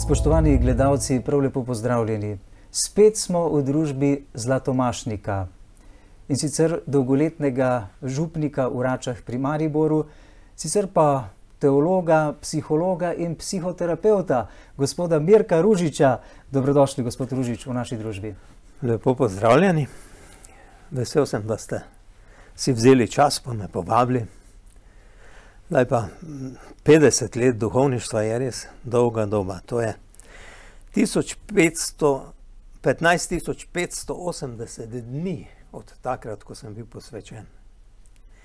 Spoštovani gledalci, prav lepo pozdravljeni. Spet smo v družbi Zlatomašnika, in sicer dolgoletnega župnika v Račah pri Mariboru, sicer pa teologa, psihologa in psihoterapeuta, gospoda Mirka Ružiča. Dobrodošli, gospod Ružič, v naši družbi. Lepo pozdravljeni. Vesel sem, da ste si vzeli čas, pa me povabili. Zdaj pa 50 let duhovništva je res dolga doba. To je 15.580 dni od takrat, ko sem bil posvečen.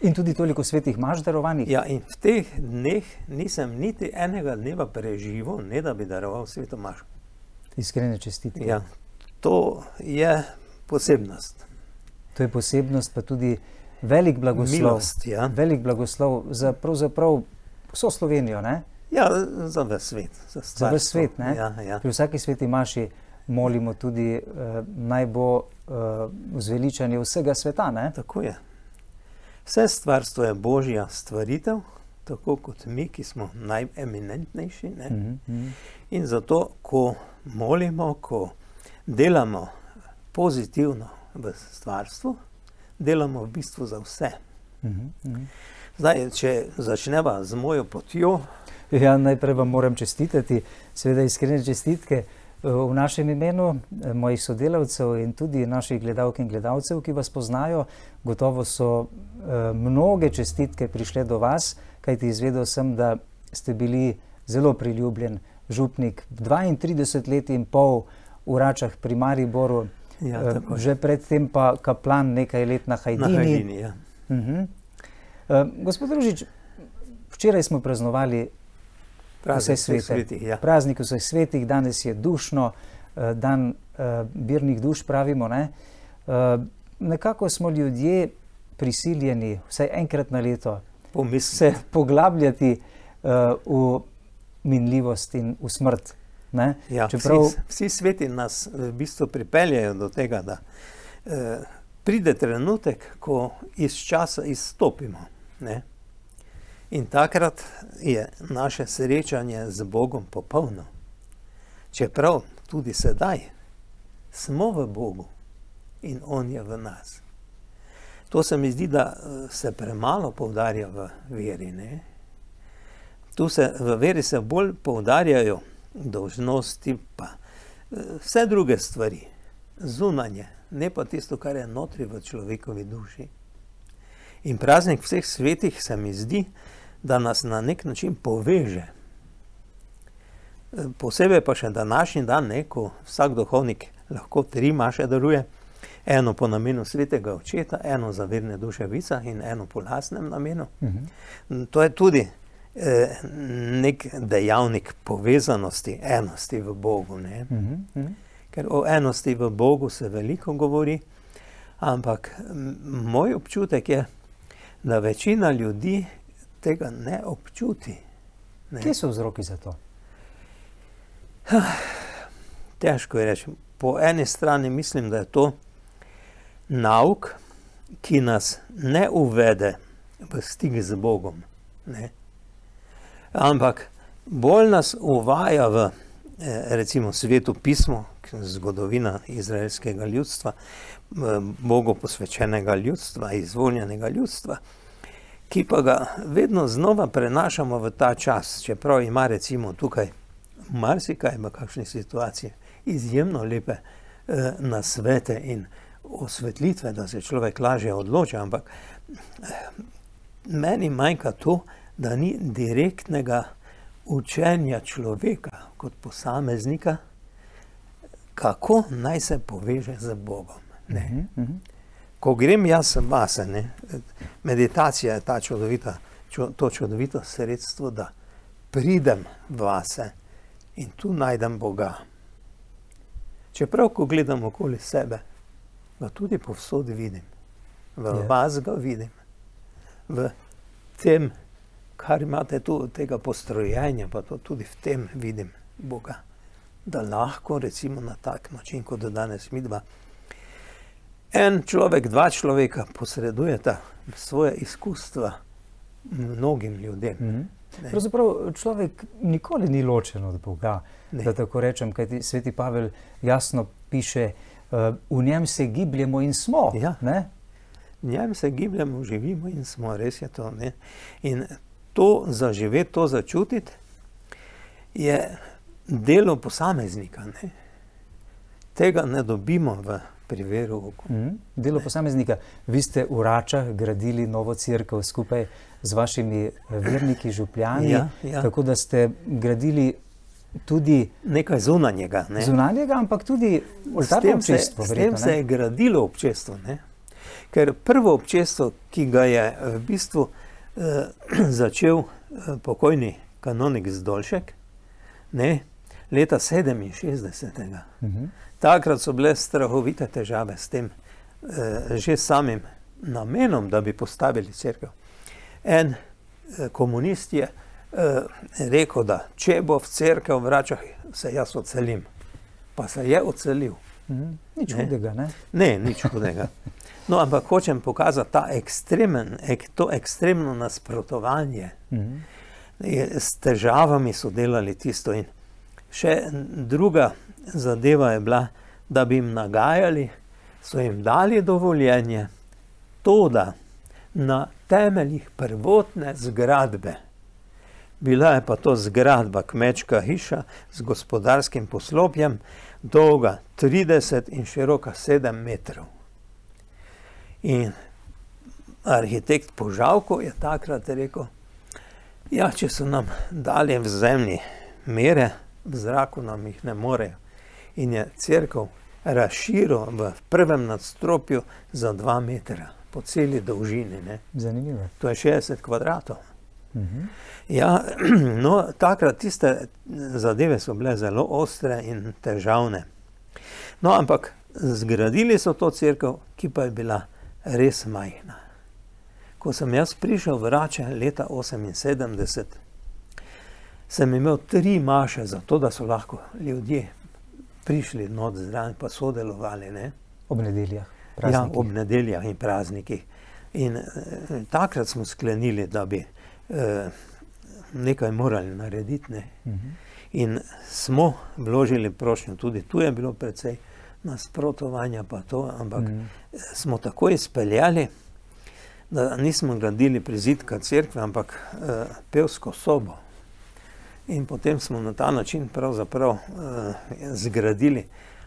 In tudi toliko svetih imaš darovanih? Ja, in v teh dneh nisem niti enega dneva preživel, ne da bi daroval sveto mašo. Iskrene čestitke. Ja, to je posebnost. To je posebnost, pa tudi velik blagoslov. Milost, ja. Velik blagoslov za pravzaprav vso Slovenijo, ne? Ja, za ves svet. Za ves svet, ne? Ja, ja. Pri vsaki sveti maši molimo tudi, naj bo vzveličanje vsega sveta, ne? Tako je. Vse stvarstvo je Božja stvaritev, tako kot mi, ki smo najeminentnejši, ne? In zato, ko molimo, ko delamo pozitivno v stvarstvu, delamo v bistvu za vse. Zdaj, če začneva z mojo potjo. Ja, najprej vam moram čestitati, seveda iskrene čestitke v našem imenu, mojih sodelavcev in tudi naših gledalk in gledalcev, ki vas poznajo. Gotovo so mnoge čestitke prišle do vas, kajti izvedel sem, da ste bili zelo priljubljen župnik 32 let in pol v Račah pri Mariboru. Ja, že predtem pa kaplan nekaj let na Hajdini. Na Hajdini, ja. Gospod Ružič, včeraj smo praznovali vse svete. Ja. Praznik vseh svetih, danes je dušno, dan birnih duš pravimo, ne? Nekako smo ljudje prisiljeni vsaj enkrat na leto se poglabljati v minljivost in v smrt. Ja, vsi sveti nas v bistvu pripeljajo do tega, da pride trenutek, ko iz časa izstopimo. Ne? In takrat je naše srečanje z Bogom popolno. Čeprav tudi sedaj smo v Bogu in On je v nas. To se mi zdi, da se premalo poudarja v veri. Ne? V veri se bolj poudarjajo dolžnosti, pa vse druge stvari, zunanje, ne pa tisto, kar je notri v človekovi duši. In praznik vseh svetih se mi zdi, da nas na nek način poveže. Posebej pa še današnji dan, ko vsak duhovnik lahko 3 maše daruje, eno po namenu svetega očeta, eno za verne duše vica in eno po lastnem namenu. To je tudi nek dejavnik povezanosti, enosti v Bogu. Ne? Ker o enosti v Bogu se veliko govori, ampak moj občutek je, da večina ljudi tega ne občuti. Ne? Kje so vzroki za to? Težko je reči. Po eni strani mislim, da je to nauk, ki nas ne uvede v stik z Bogom. Ne? Ampak bolj nas uvaja v recimo Sveto pismo, zgodovina izraelskega ljudstva, Bogu posvečenega ljudstva, izvoljenega ljudstva, ki pa ga vedno znova prenašamo v ta čas, čeprav ima recimo tukaj marsikaj v kakšni situaciji izjemno lepe nasvete in osvetlitve, da se človek lažje odloča, ampak meni manjka to, da ni direktnega učenja človeka kot posameznika, kako naj se poveže z Bogom. Ne? Ko grem jaz vase, ne? Meditacija je to čudovito sredstvo, da pridem vase in tu najdem Boga. Čeprav, ko gledam okoli sebe, ga tudi povsod vidim. V vas ga vidim. V tem, kar imate tu, tega postrojenja, pa to tudi v tem vidim Boga. Da lahko, recimo na tak način, kot danes midva, en človek, 2 človeka posredujeta svoje izkustva mnogim ljudem. Pravzaprav človek nikoli ni ločen od Boga, da tako rečem, kajti sveti Pavel jasno piše, v njem se gibljemo in smo. Ja. Ne? V njem se gibljemo, živimo in smo, res je to. Ne? In to zaživeti, to začutiti je delo posameznika. Ne? Tega ne dobimo pri verouku. Delo posameznika. Vi ste v Račah gradili novo cerkev skupaj z vašimi verniki, župljani, tako da ste gradili tudi nekaj zunanjega. Ne? Zunanjega, ampak tudi oltarno občestvo. S tem se je gradilo občestvo. Ne? Ker prvo občestvo, ki ga je v bistvu začel pokojni kanonik Zdolšek, ne, leta 67. Takrat so bile strahovite težave s tem, že samim namenom, da bi postavili cerkev. En komunist je rekel, da če bo v cerkev v Račah, se jaz odselim. Pa se je odselil. Nič hudega, ne? Ne, nič hudega. No, ampak hočem pokazati to ekstremno nasprotovanje. S težavami so delali tisto. In še druga zadeva je bila, da bi jim nagajali, so jim dali dovoljenje, to, da na temeljih prvotne zgradbe, bila je pa to zgradba, kmečka hiša z gospodarskim poslopjem, dolga 30 in široka 7 metrov. In arhitekt Požavko je takrat rekel, ja, če so nam dali v zemlji mere, v zraku nam jih ne morejo. In je cerkev razširil v prvem nadstropju za 2 metra, po celi dolžini. Ne. Zanimivo. To je 60 kvadratov. Ja, no, takrat tiste zadeve so bile zelo ostre in težavne. No, ampak zgradili so to cerkev, ki pa je bila res majhna. Ko sem jaz prišel v Rače leta 78, sem imel 3 maše za to, da so lahko ljudje prišli noč zraven pa sodelovali. Ne? Ob nedeljah, praznikih. Ja, ob nedeljah in praznikih. In takrat smo sklenili, da bi nekaj morali narediti. Ne? In smo vložili prošnjo, tudi tu je bilo precej nasprotovanja pa to, ampak smo tako izpeljali, da nismo gradili prizidka cerkve, ampak pevsko sobo. In potem smo na ta način pravzaprav zgradili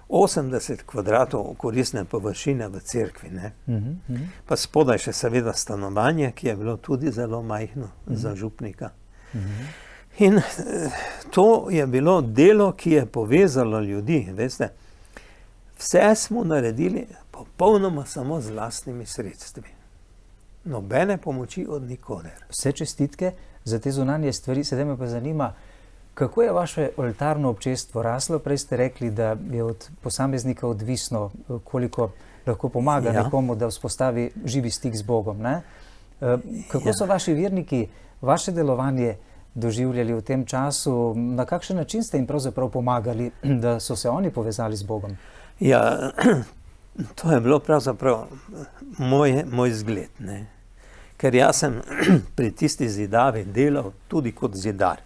80 kvadratov koristne površine v cerkvi. Ne? Pa spodaj še seveda stanovanje, ki je bilo tudi zelo majhno za župnika. In to je bilo delo, ki je povezalo ljudi, veste. Vse smo naredili popolnoma samo z lastnimi sredstvi. Nobene pomoči od nikoder. Vse čestitke za te zunanje stvari, sedaj me pa zanima, kako je vaše oltarno občestvo raslo? Prej ste rekli, da je od posameznika odvisno, koliko lahko pomaga nekomu, da vzpostavi živi stik z Bogom. Ne? Kako so vaši verniki, vaše delovanje doživljali v tem času? Na kakšen način ste jim pravzaprav pomagali, da so se oni povezali z Bogom? Ja, to je bilo pravzaprav moj zgled. Ne? Ker jaz sem pri tisti zidavi delal tudi kot zidar.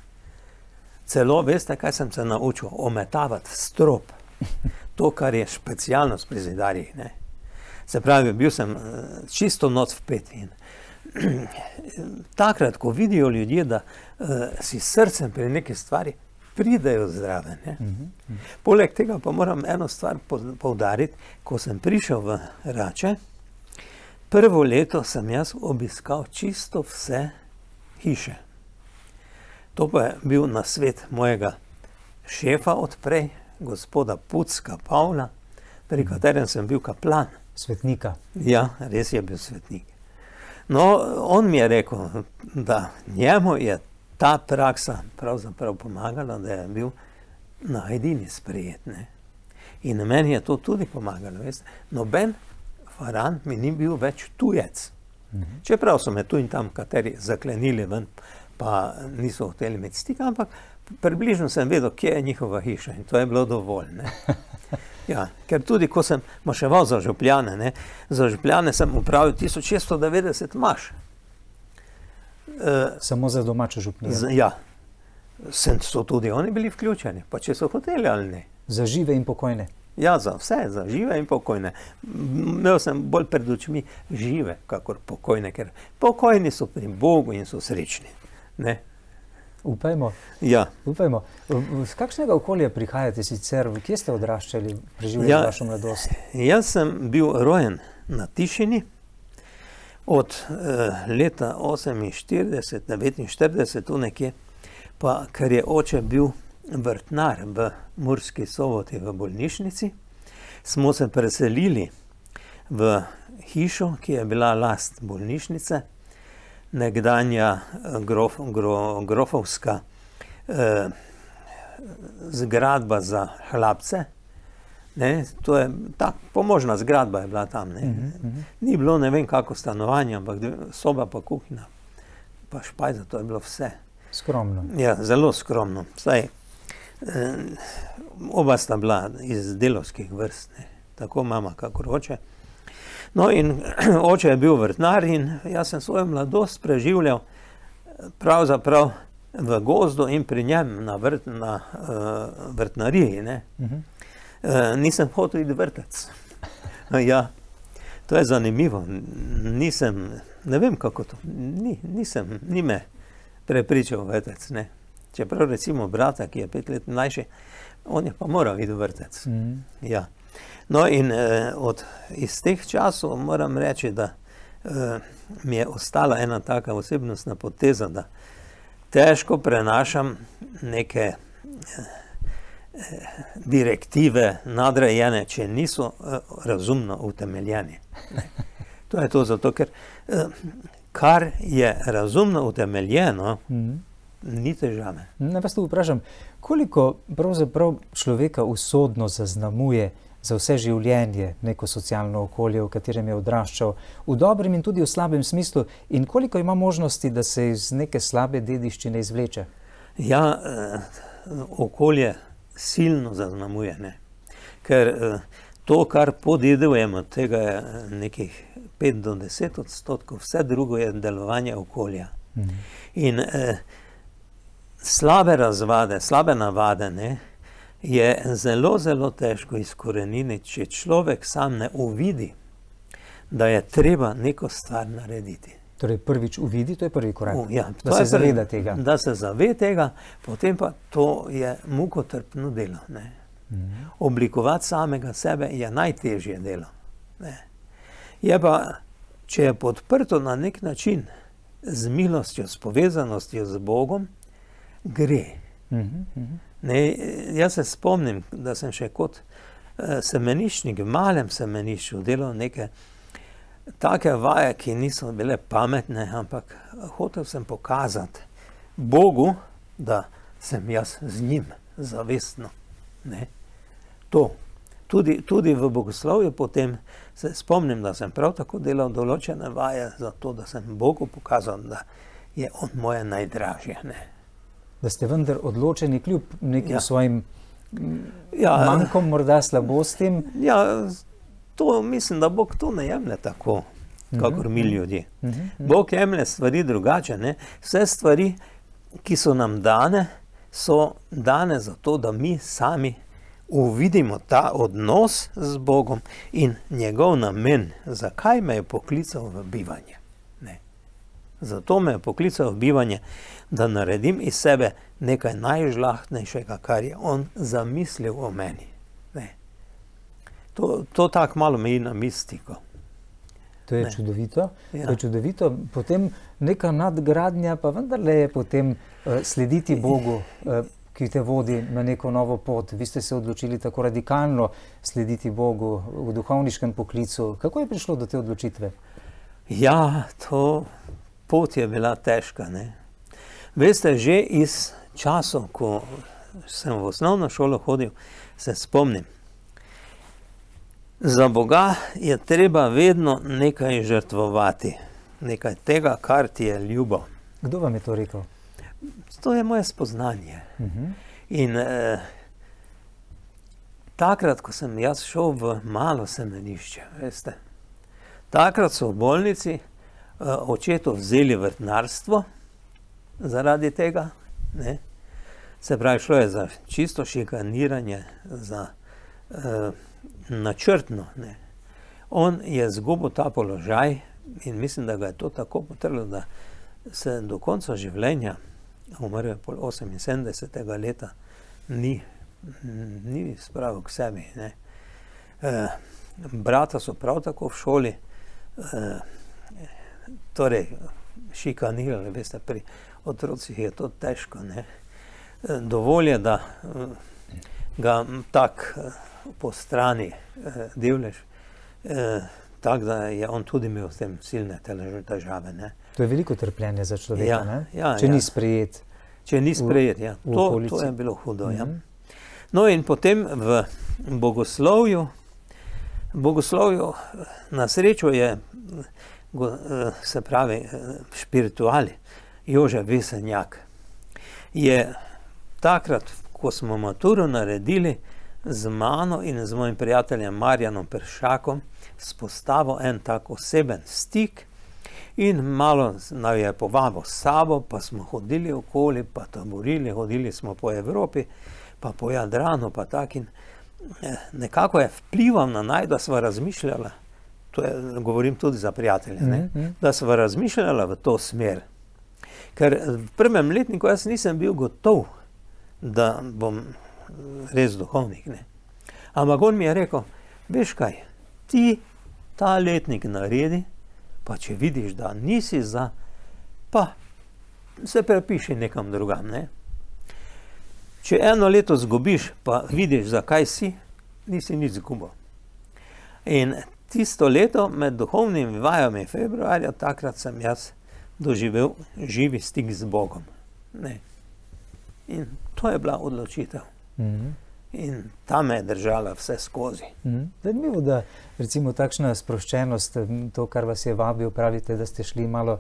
Celo, veste, kaj sem se naučil? Ometavati strop. To, kar je specialnost pri zidarjih. Ne? Se pravi, bil sem čisto noč vpet. In takrat, ko vidijo ljudje, da si srcem pri neki stvari, pridejo zraven. Ne? Poleg tega pa moram eno stvar poudariti. Ko sem prišel v Rače, prvo leto sem jaz obiskal čisto vse hiše. To pa je bil nasvet mojega šefa odprej, gospoda Pucka Pavla, pri katerem sem bil kaplan. Svetnika. Ja, res je bil svetnik. No, on mi je rekel, da njemu je ta praksa pravzaprav pomagala, da je bil na edini sprejet. Ne? In meni je to tudi pomagalo. Veste? Noben faran mi ni bil več tujec. Čeprav so me tu in tam kateri zaklenili ven, pa niso hoteli imeti stika, ampak približno sem vedel, kje je njihova hiša in to je bilo dovolj. Ne? Ja, ker tudi, ko sem maševal za župljane, za župljane sem upravil 1690 maš. Samo za domačo župnijo? Ja. So tudi oni bili vključeni, pa če so hoteli ali ne. Za žive in pokojne? Ja, za vse, za žive in pokojne. Imel sem bolj pred očmi žive, kakor pokojne, ker pokojni so pri Bogu in so srečni. Ne? Upajmo. Ja. Upajmo. Z kakšnega okolja prihajate sicer? Kje ste odraščali, preživljali vašo mladost? Jaz sem bil rojen na Tišini od leta 48, 49, tu nekje, pa ker je oče bil vrtnar v Murski Soboti v bolnišnici, smo se preselili v hišo, ki je bila last bolnišnice, nekdanja grofovska zgradba za hlapce. Ne, to je pomožna zgradba je bila tam. Ne. Ni bilo ne vem kako stanovanje, ampak soba pa kuhinja, pa špajza, to je bilo vse. Skromno. Ja, zelo skromno. Saj, oba sta bila iz delavskih vrst, ne. Tako mama kakor oče. No in oče je bil vrtnar in jaz sem svojo mladost preživljal pravzaprav v gozdu in pri njem na vrtnariji. Ne. Nisem hotel iti vrtec. Ja, to je zanimivo. Nisem, ne vem kako to, ni me prepričal vrtec. Ne. Čeprav recimo brata, ki je 5 let mlajši, on je pa moral iti vrtec. Ja. No in iz teh časov moram reči, da mi je ostala ena taka osebnostna poteza, da težko prenašam neke direktive nadrejene, če niso razumno utemeljeni. To je to zato, ker kar je razumno utemeljeno, ni težave. Naj vas tu vprašam, koliko pravzaprav človeka usodno zaznamuje za vse življenje neko socialno okolje, v katerem je odraščal, v dobrem in tudi v slabem smislu, in koliko ima možnosti, da se iz neke slabe dediščine izvleče? Ja, okolje silno zaznamuje, ne. Ker to, kar podedujemo, tega je nekih 5 do 10%, vse drugo je delovanje okolja. In slabe razvade, slabe navade, ne, je zelo, zelo težko izkoreniniti, če človek sam ne uvidi, da je treba neko stvar narediti. Torej prvič uvidi, to je prvi korak, ja, da se zaveda tega. Da se zave tega, potem pa to je mukotrpno delo. Ne. Oblikovati samega sebe je najtežje delo. Ne. Je pa, če je podprto na nek način z milostjo, s povezanostjo z Bogom, gre. Ne, jaz se spomnim, da sem še kot semeniščnik v malem semenišču delal neke take vaje, ki niso bile pametne, ampak hotel sem pokazati Bogu, da sem jaz z njim zavestno. Ne. To. Tudi v bogoslovju potem se spomnim, da sem prav tako delal določene vaje za to, da sem Bogu pokazal, da je on moje najdražje. Ne. Da ste vendar odločeni kljub nekim svojim manjkom, morda slabostim? Ja, to mislim, da Bog to ne jemlje tako, kakor mi ljudje. Bog jemlje stvari drugače. Ne? Vse stvari, ki so nam dane, so dane zato, da mi sami uvidimo ta odnos z Bogom in njegov namen, zakaj me je poklical v bivanje. Zato me je poklical v bivanje, da naredim iz sebe nekaj najžlahtnejšega, kar je on zamislil o meni. Ne. To tako malo meji na mistiko. To je čudovito. Ja. To je čudovito. Potem neka nadgradnja, pa vendarle je potem slediti Bogu, ki te vodi na neko novo pot. Vi ste se odločili tako radikalno slediti Bogu v duhovniškem poklicu. Kako je prišlo do te odločitve? Ja, pot je bila težka. Ne? Veste, že iz časov, ko sem v osnovno šolo hodil, se spomnim. Za Boga je treba vedno nekaj žrtvovati. Nekaj tega, kar ti je ljubo. Kdo vam je to rekel? To je moje spoznanje. In takrat, ko sem jaz šel v malo semenišče, veste, takrat so v bolnici očetu vzeli vrtnarstvo zaradi tega, ne. Se pravi, šlo je za čisto šikaniranje, za načrtno, ne. On je izgubil ta položaj in mislim, da ga je to tako potrlo, da se do konca življenja, umrl je pol 78. leta, ni spravil k sebi, ne. Brata so prav tako v šoli, torej šikanirali, veste, pri otrocih je to težko, ne. Dovolj je, da ga tak po strani divleš, tako da je on tudi imel s tem silne težave, ne. To je veliko trpljenje za človeka, Ja, ne? ja, Če ja. ni sprejet. Če ni sprejet, ja. v To okolici. je bilo hudo, ja. No in potem v bogoslovju, na srečo je, se pravi, špirituali, Jože Vesenjak, je takrat, ko smo maturo naredili, z mano in z mojim prijateljem Marjanom Peršakom vzpostavil en tak oseben stik in malo nam je povabil s sabo, pa smo hodili okoli, pa taborili, hodili smo po Evropi, pa po Jadranu, pa tak in nekako je vplival na naj, da sva razmišljala, to je, govorim tudi za prijatelje, ne, da sva razmišljala v to smer. Ker v prvem letniku jaz nisem bil gotov, da bom res duhovnik, ne. Ampak on mi je rekel, veš kaj, ti ta letnik naredi, pa če vidiš, da nisi za, pa se prepiši nekam drugam, ne. Če eno leto zgubiš, pa vidiš, zakaj si, nisi nič zgubil. In tisto leto med duhovnimi vajami februarja, takrat sem jaz doživel živi stik z Bogom, ne. In to je bila odločitev. In ta me je držala vse skozi. Zanimivo, da recimo takšna sproščenost, to, kar vas je vabil, pravite, da ste šli malo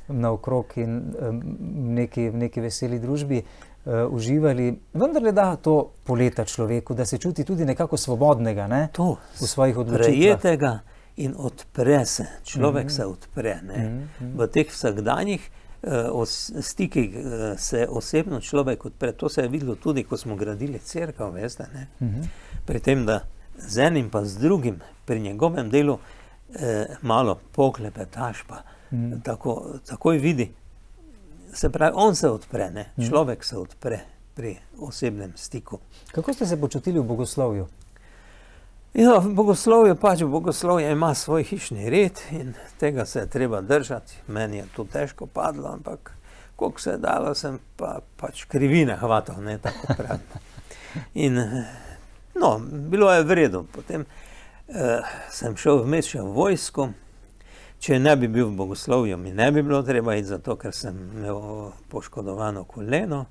naokrog in v neki veseli družbi uživali, vendar le da to poleta človeku, da se čuti tudi nekako svobodnega, ne? To, v svojih odločitvah. prejetega in odpre se, človek se odpre, ne. V teh vsakdanjih stikih se osebno človek odpre, to se je videlo tudi, ko smo gradili cerkev, veste, ne. Pri tem, da z enim pa z drugim, pri njegovem delu malo poklepetaš, pa takoj vidi, se pravi, on se odpre, ne, človek se odpre pri osebnem stiku. Kako ste se počutili v bogoslovju? Ja, bogoslovje ima svoj hišni red in tega se je treba držati. Meni je to težko padlo, ampak koliko se je dalo, sem pač krivine hvatal, ne, tako pravim. In no, bilo je v redu. Potem sem šel vmes še v vojsko. Če ne bi bil v bogoslovju, mi ne bi bilo treba iti, zato ker sem imel poškodovano koleno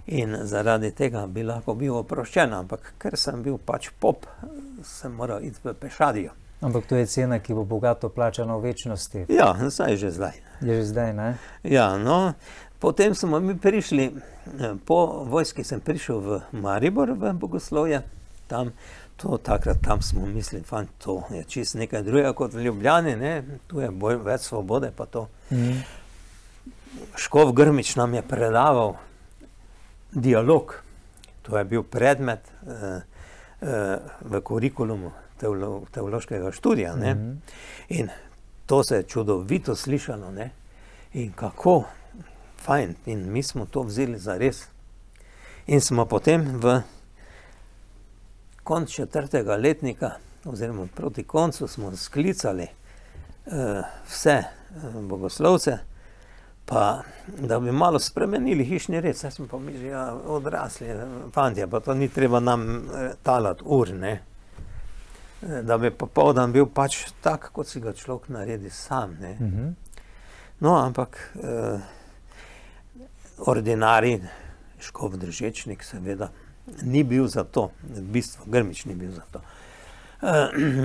in zaradi tega bi lahko bil oproščen, ampak ker sem bil pač pop, sem moral iti v pešadijo. Ampak to je cena, ki bo bogato plačana v večnosti. Ja, zdaj že zdaj. Je že zdaj, ne? Ja, no, potem smo mi prišli, po vojski sem prišel v Maribor v bogoslovje, tam smo mislili, fant, to je čisto nekaj drugega kot v Ljubljani, ne, tu je več svobode, pa to. Škof Grmič nam je predaval dialog, to je bil predmet v kurikulumu teološkega študija, ne, in to se je čudovito slišalo, ne, in kako fajn, in mi smo to vzeli za res. In smo potem v konc 4. letnika, oziroma proti koncu, smo sklicali vse bogoslovce, pa da bi malo spremenili hišni red. Saj smo pa mi že odrasli fantje, pa to ni treba nam talati ur, ne. Da bi popoldan bil pač tak, kot si ga človek naredi sam, ne. No, ampak ordinarij, škof Držečnik, seveda, ni bil za to, v bistvu Grmič ni bil za to.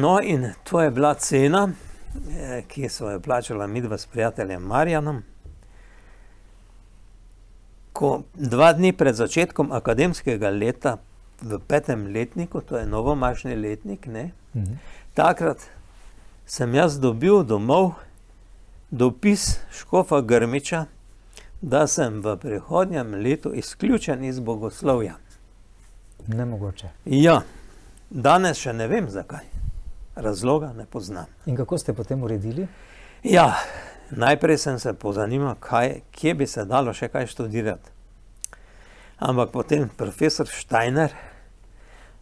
No, in to je bila cena, ki so jo plačala midva s prijateljem Marjanom. Ko 2 dni pred začetkom akademskega leta v 5. letniku, to je novomašni letnik, ne, takrat sem jaz dobil domov dopis škofa Grmiča, da sem v prihodnjem letu izključen iz bogoslovja. Nemogoče. Ja, danes še ne vem zakaj. Razloga ne poznam. In kako ste potem uredili? Ja, najprej sem se pozanimal, kje bi se dalo še kaj študirati. Ampak potem profesor Steiner,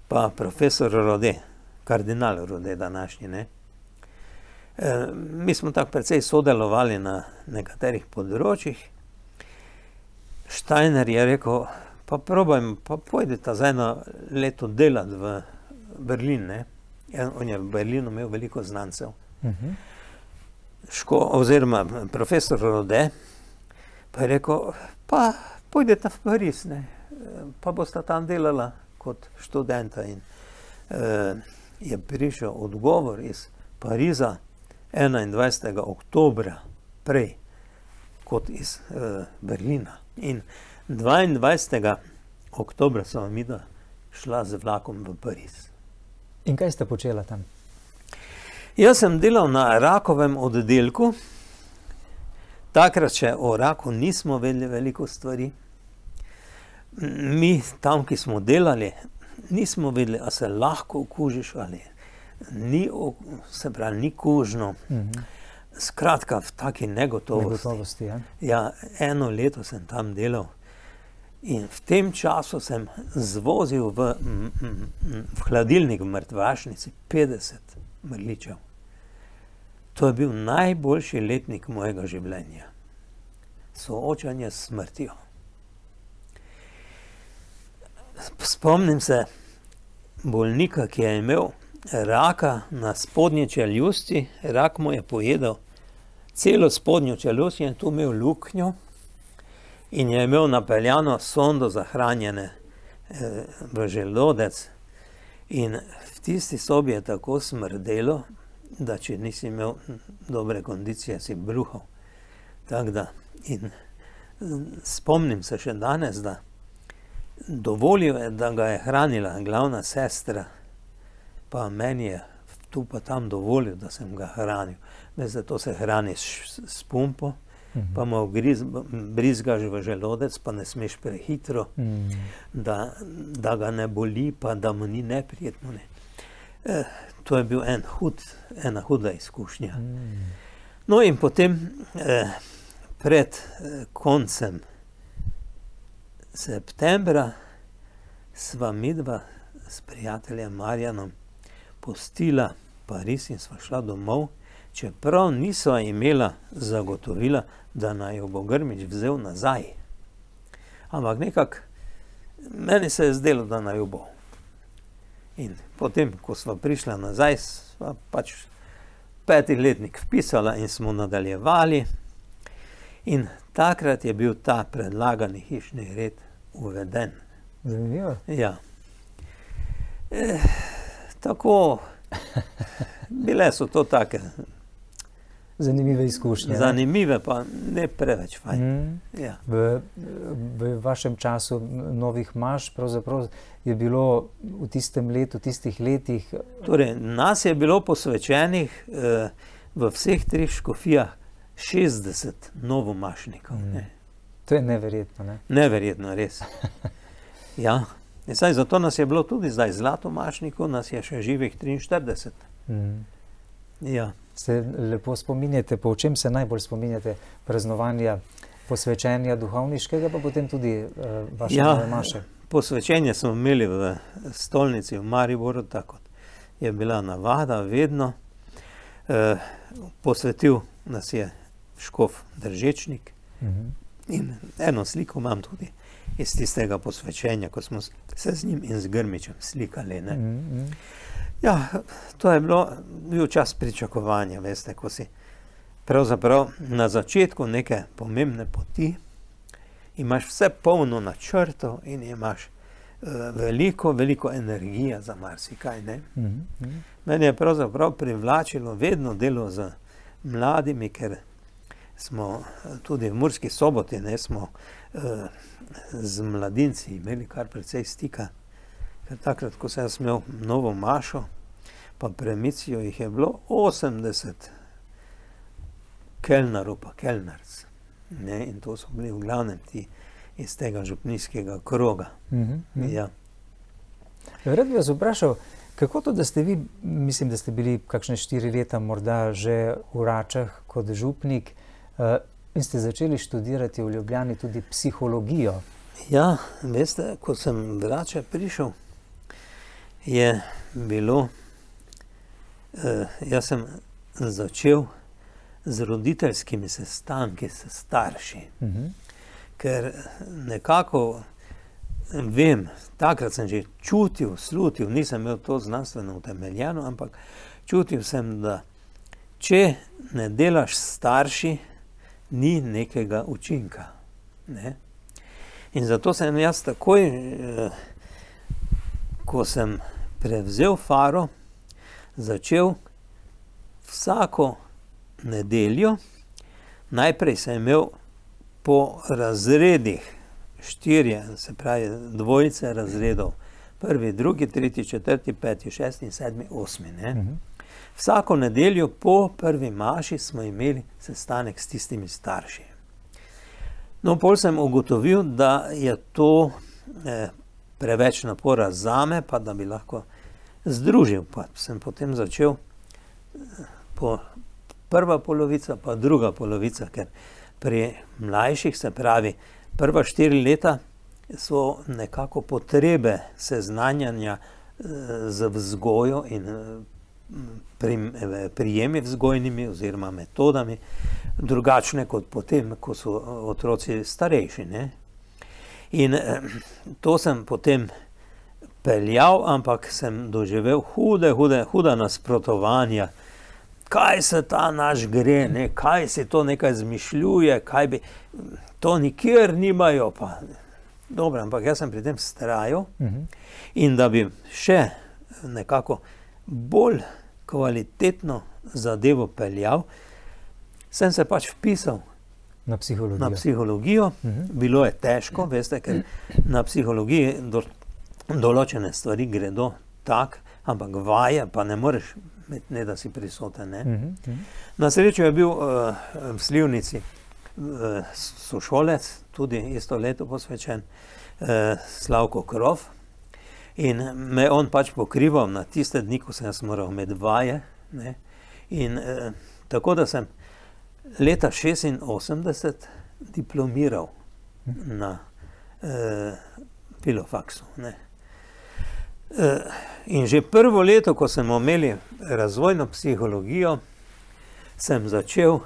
pa profesor Rode, kardinal Rode današnji, ne. Mi smo tako precej sodelovali na nekaterih področjih. Steiner je rekel, pa probajmo, pa pojdite za eno leto delati v Berlin, ne. On je v Berlinu imel veliko znancev. Oziroma profesor Rode pa je rekel, pa pojdite v Pariz, ne, pa boste tam delala kot študenta. In je prišel odgovor iz Pariza 21. oktobra prej kot iz Berlina. In 22. oktobra sem midva šla z vlakom v Pariz. In kaj ste počela tam? Jaz sem delal na rakovem oddelku. Takrat še o raku nismo vedeli veliko stvari. Mi tam, ki smo delali, nismo vedeli, a se lahko okužiš ali ni, se pravi, ni kužno. Skratka, v taki negotovosti. Ja, 1 leto sem tam delal. In v tem času sem zvozil v hladilnik v mrtvašnici 50 mrličev. To je bil najboljši letnik mojega življenja. Soočanje s smrtjo. Spomnim se bolnika, ki je imel raka na spodnji čeljusti. Rak mu je pojedel celo spodnjo čeljust in je tu imel luknjo in je imel napeljano sondo za hranjenje v želodec. In v tisti sobi je tako smrdelo, da če nisi imel dobre kondicije, si bruhal. Tako da, in spomnim se še danes, da dovolil je, da ga je hranila glavna sestra, pa meni je tu pa tam dovolil, da sem ga hranil. Veste, to se hrani s pumpo, pa mu brizgaš v želodec, pa ne smeš prehitro, da ga ne boli, pa da mu ni neprijetno. Ne. To je bil ena huda izkušnja. No in potem pred koncem septembra sva midva s prijateljem Marjanom pustila Pariz in sva šla domov, čeprav nisva imela zagotovila, da naj jo bo Grmič vzel nazaj. Ampak nekako meni se je zdelo, da naj jo bo. In potem, ko sva prišla nazaj, sva pač 5. letnik vpisala in smo nadaljevali. In takrat je bil ta predlagani hišni red uveden. Zanimivo. Ja. Tako, bile so to take zanimive izkušnje. Zanimive, pa ne preveč fajn. Ja. V vašem času novih maš pravzaprav je bilo v tistem letu, tistih letih... Torej, nas je bilo posvečenih v vseh 3 škofijah 60 novomašnikov. To je neverjetno, ne? Neverjetno, res. Ja. Zato nas je bilo tudi zdaj zlatomašnikov, nas je še živih 43. Ja. Se lepo spominjate, po čem se najbolj spominjate praznovanja posvečenja duhovniškega, pa potem tudi vaše nove maše? Posvečenje smo imeli v stolnici v Mariboru, tako je bila navada vedno. Posvetil nas je škof Držečnik in eno sliko imam tudi iz tistega posvečenja, ko smo se z njim in z Grmičem slikali. Ja, to je bil čas pričakovanja, veste, ko si pravzaprav na začetku neke pomembne poti, imaš vse polno načrtov in imaš veliko energije za marsikaj, ne. Meni je pravzaprav privlačilo vedno delo z mladimi, ker smo tudi v Murski Soboti, ne, smo z mladinci imeli kar precej stika. Ker takrat, ko sem jaz imel novo mašo, pa premicijo, jih je bilo 80 kelnarov pa kelnarc. ne, in to so bili v glavnem ti iz tega župnijskega kroga. Ja. Rad bi vas vprašal, kako to, da ste vi, mislim, da ste bili kakšne 4 leta morda že v Račah kot župnik in ste začeli študirati v Ljubljani tudi psihologijo? Ja, veste, ko sem v Rače prišel, je bilo, jaz sem začel z roditeljskimi sestanki s starši, ker nekako vem, takrat sem že čutil, slutil, nisem imel to znanstveno utemeljeno, ampak čutil sem, da če ne delaš s starši, ni nekega učinka. Ne? In zato sem jaz takoj, ko sem prevzel Faro, začel vsako nedeljo, najprej sem imel po razredih 4, se pravi dvojice razredov, 1., 2., 3., 4., 5., 6., 7., 8. Ne? Vsako nedeljo po prvi maši smo imeli sestanek s tistimi starši. No, pol sem ugotovil, da je to preveč napora zame, pa da bi lahko združil. Pa sem potem začel prva polovica, pa druga polovica, ker pri mlajših, se pravi, prva 4 leta so nekako potrebe seznanjanja z vzgojo in prijemi vzgojnimi oziroma metodami drugačne kot potem, ko so otroci starejši. Ne? In to sem potem peljal, ampak sem doživel huda nasprotovanja. Kaj se ta naš gre, ne? Kaj si to nekaj zmišljuje, kaj bi, to nikjer nimajo. Pa. Dobro, ampak jaz sem pri tem vztrajal in da bi še nekako bolj kvalitetno zadevo peljal, sem se pač vpisal na psihologijo. Bilo je težko, veste, ker na psihologiji določene stvari gredo tak, ampak vaje pa ne moreš imeti, ne da si prisoten. Ne? Na srečo je bil v Slivnici sošolec, tudi isto leto posvečen, Slavko Krov. In me on pač pokrival na tiste dni, ko sem jaz moral med vaje. Ne? In tako da sem leta 86 diplomiral na filofaksu. Ne? In že prvo leto, ko smo imeli razvojno psihologijo, sem začel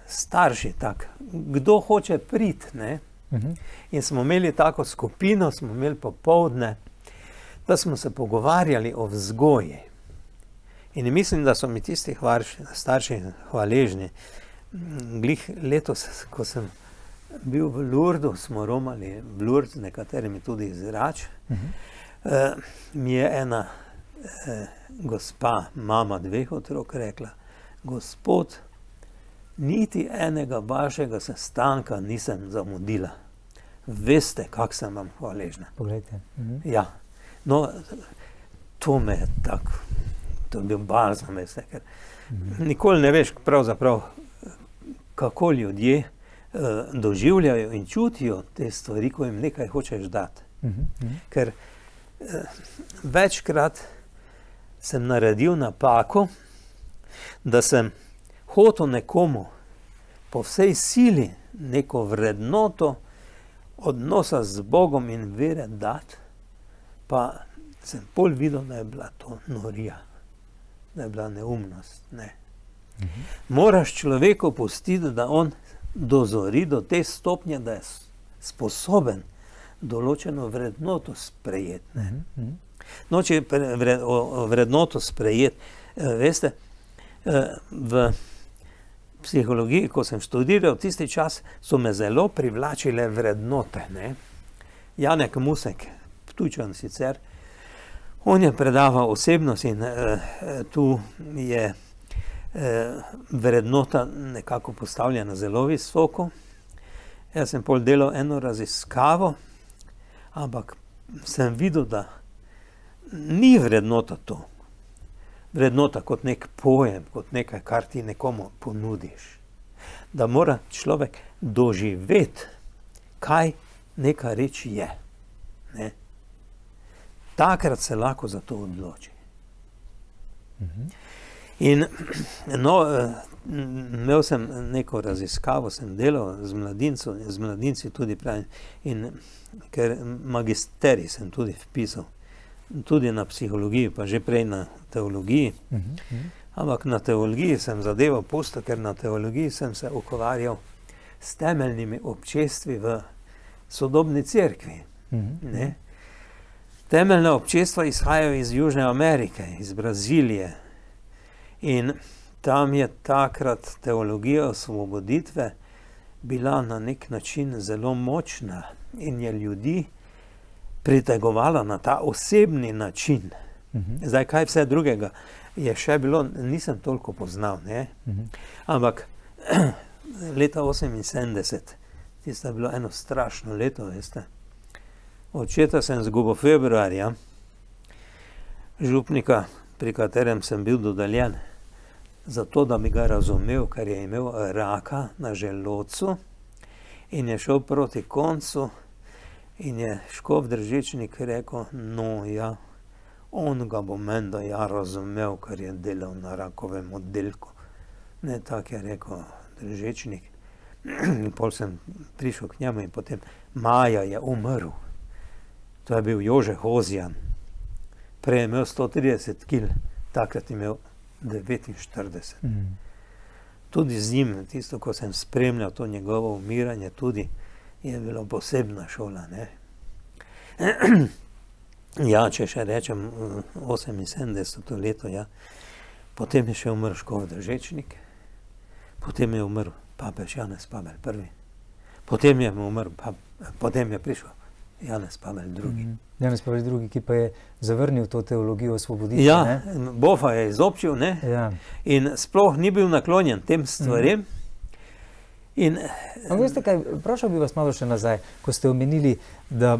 starši tak, kdo hoče priti, ne? In smo imeli tako skupino, smo imeli popoldne, da smo se pogovarjali o vzgoji. In mislim, da so mi tisti starši hvaležni. Glih letos, ko sem bil v Lurdu, smo romali v Lurd, z nekaterimi tudi iz Rač, mi je ena gospa, mama 2 otrok, rekla: gospod, niti enega vašega sestanka nisem zamudila. Veste, kako sem vam hvaležna. Poglejte. Ja, no, to me je tako, to je bil balzam, veste, ker nikoli ne veš pravzaprav, kako ljudje doživljajo in čutijo te stvari, ko jim nekaj hočeš dati. Ker večkrat sem naredil napako, da sem hotel nekomu po vsej sili neko vrednoto odnosa z Bogom in vere dati, pa sem pol videl, da je bila to norija, da je bila neumnost. Ne. Moraš človeku pustiti, da on dozori do te stopnje, da je sposoben določeno vrednoto sprejeti. No, če vrednoto sprejeti, veste, v psihologiji, ko sem študiral tisti čas, so me zelo privlačile vrednote. Ne? Janek Musek, Ptujčan sicer, on je predaval osebnost in tu je vrednota nekako postavljena zelo visoko. Jaz sem pol delal eno raziskavo, ampak sem videl, da ni vrednota to. Vrednota kot nek pojem, kot nekaj, kar ti nekomu ponudiš. da mora človek doživeti, kaj neka reč je. Ne? Takrat se lahko za to odloči. In no, imel sem neko raziskavo, sem delal z mladinci tudi pravim, in ker magisterij sem tudi vpisal, tudi na psihologiji, pa že prej na teologiji, ampak na teologiji sem zadevo pustil, ker na teologiji sem se ukvarjal s temeljnimi občestvi v sodobni cerkvi. Ne? Temeljna občestva izhajajo iz Južne Amerike, iz Brazilije. In tam je takrat teologija osvoboditve bila na nek način zelo močna in je ljudi pritegovala na ta osebni način. Zdaj, kaj vse drugega je še bilo, nisem toliko poznal, ne? Ampak leta 78, tisto je bilo eno strašno leto, veste. Očeta sem izgubil februarja, župnika, pri katerem sem bil dodeljen, zato da bi ga razumel, ker je imel raka na želodcu in je šel proti koncu in je škof Držečnik rekel, no ja, on ga bo menda ja razumel, ker je delal na rakovem oddelku. Ne, tako je rekel Držečnik. Pol sem prišel k njemu in potem maja je umrl. To je bil Jože Hozjan. Prej je imel 130 kil, takrat je imel 49. Tudi z njim, tisto, ko sem spremljal to njegovo umiranje, tudi je bilo posebna šola. Ne? Ja, če še rečem 78. leto, ja. Potem je še umrl škof Držečnik, potem je umrl papež Janez Pavel I. Potem je prišel Janez Pavel II. Janez Pavel II, ki pa je zavrnil to teologijo osvoboditve. Ja, ne? Bofa je izobčil, ne? Ja. In sploh ni bil naklonjen tem stvarem. Ampak veste kaj, vprašal bi vas malo še nazaj, ko ste omenili, da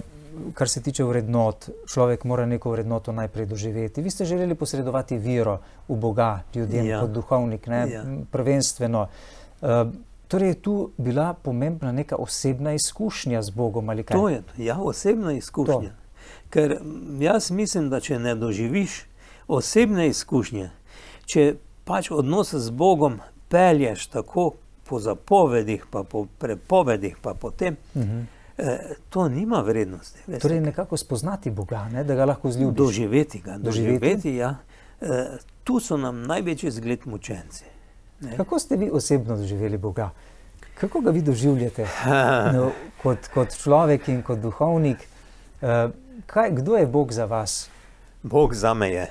kar se tiče vrednot, človek mora neko vrednoto najprej doživeti. Vi ste želeli posredovati vero v Boga ljudem, kot duhovnik, ne? Prvenstveno. Torej je tu bila pomembna neka osebna izkušnja z Bogom ali kaj? To je, ja, osebna izkušnja. Ker jaz mislim, da če ne doživiš osebne izkušnje, če pač odnos z Bogom pelješ tako po zapovedih, pa po prepovedih, pa potem, to nima vrednosti. Veste? Torej nekako spoznati Boga, ne? Da ga lahko zljubiš. Doživeti ga, doživeti, ja. Tu so nam največji zgled mučenci. Ne? Kako ste vi osebno doživeli Boga? Kako ga vi doživljate? No, kot človek in kot duhovnik, kdo je Bog za vas? Bog zame je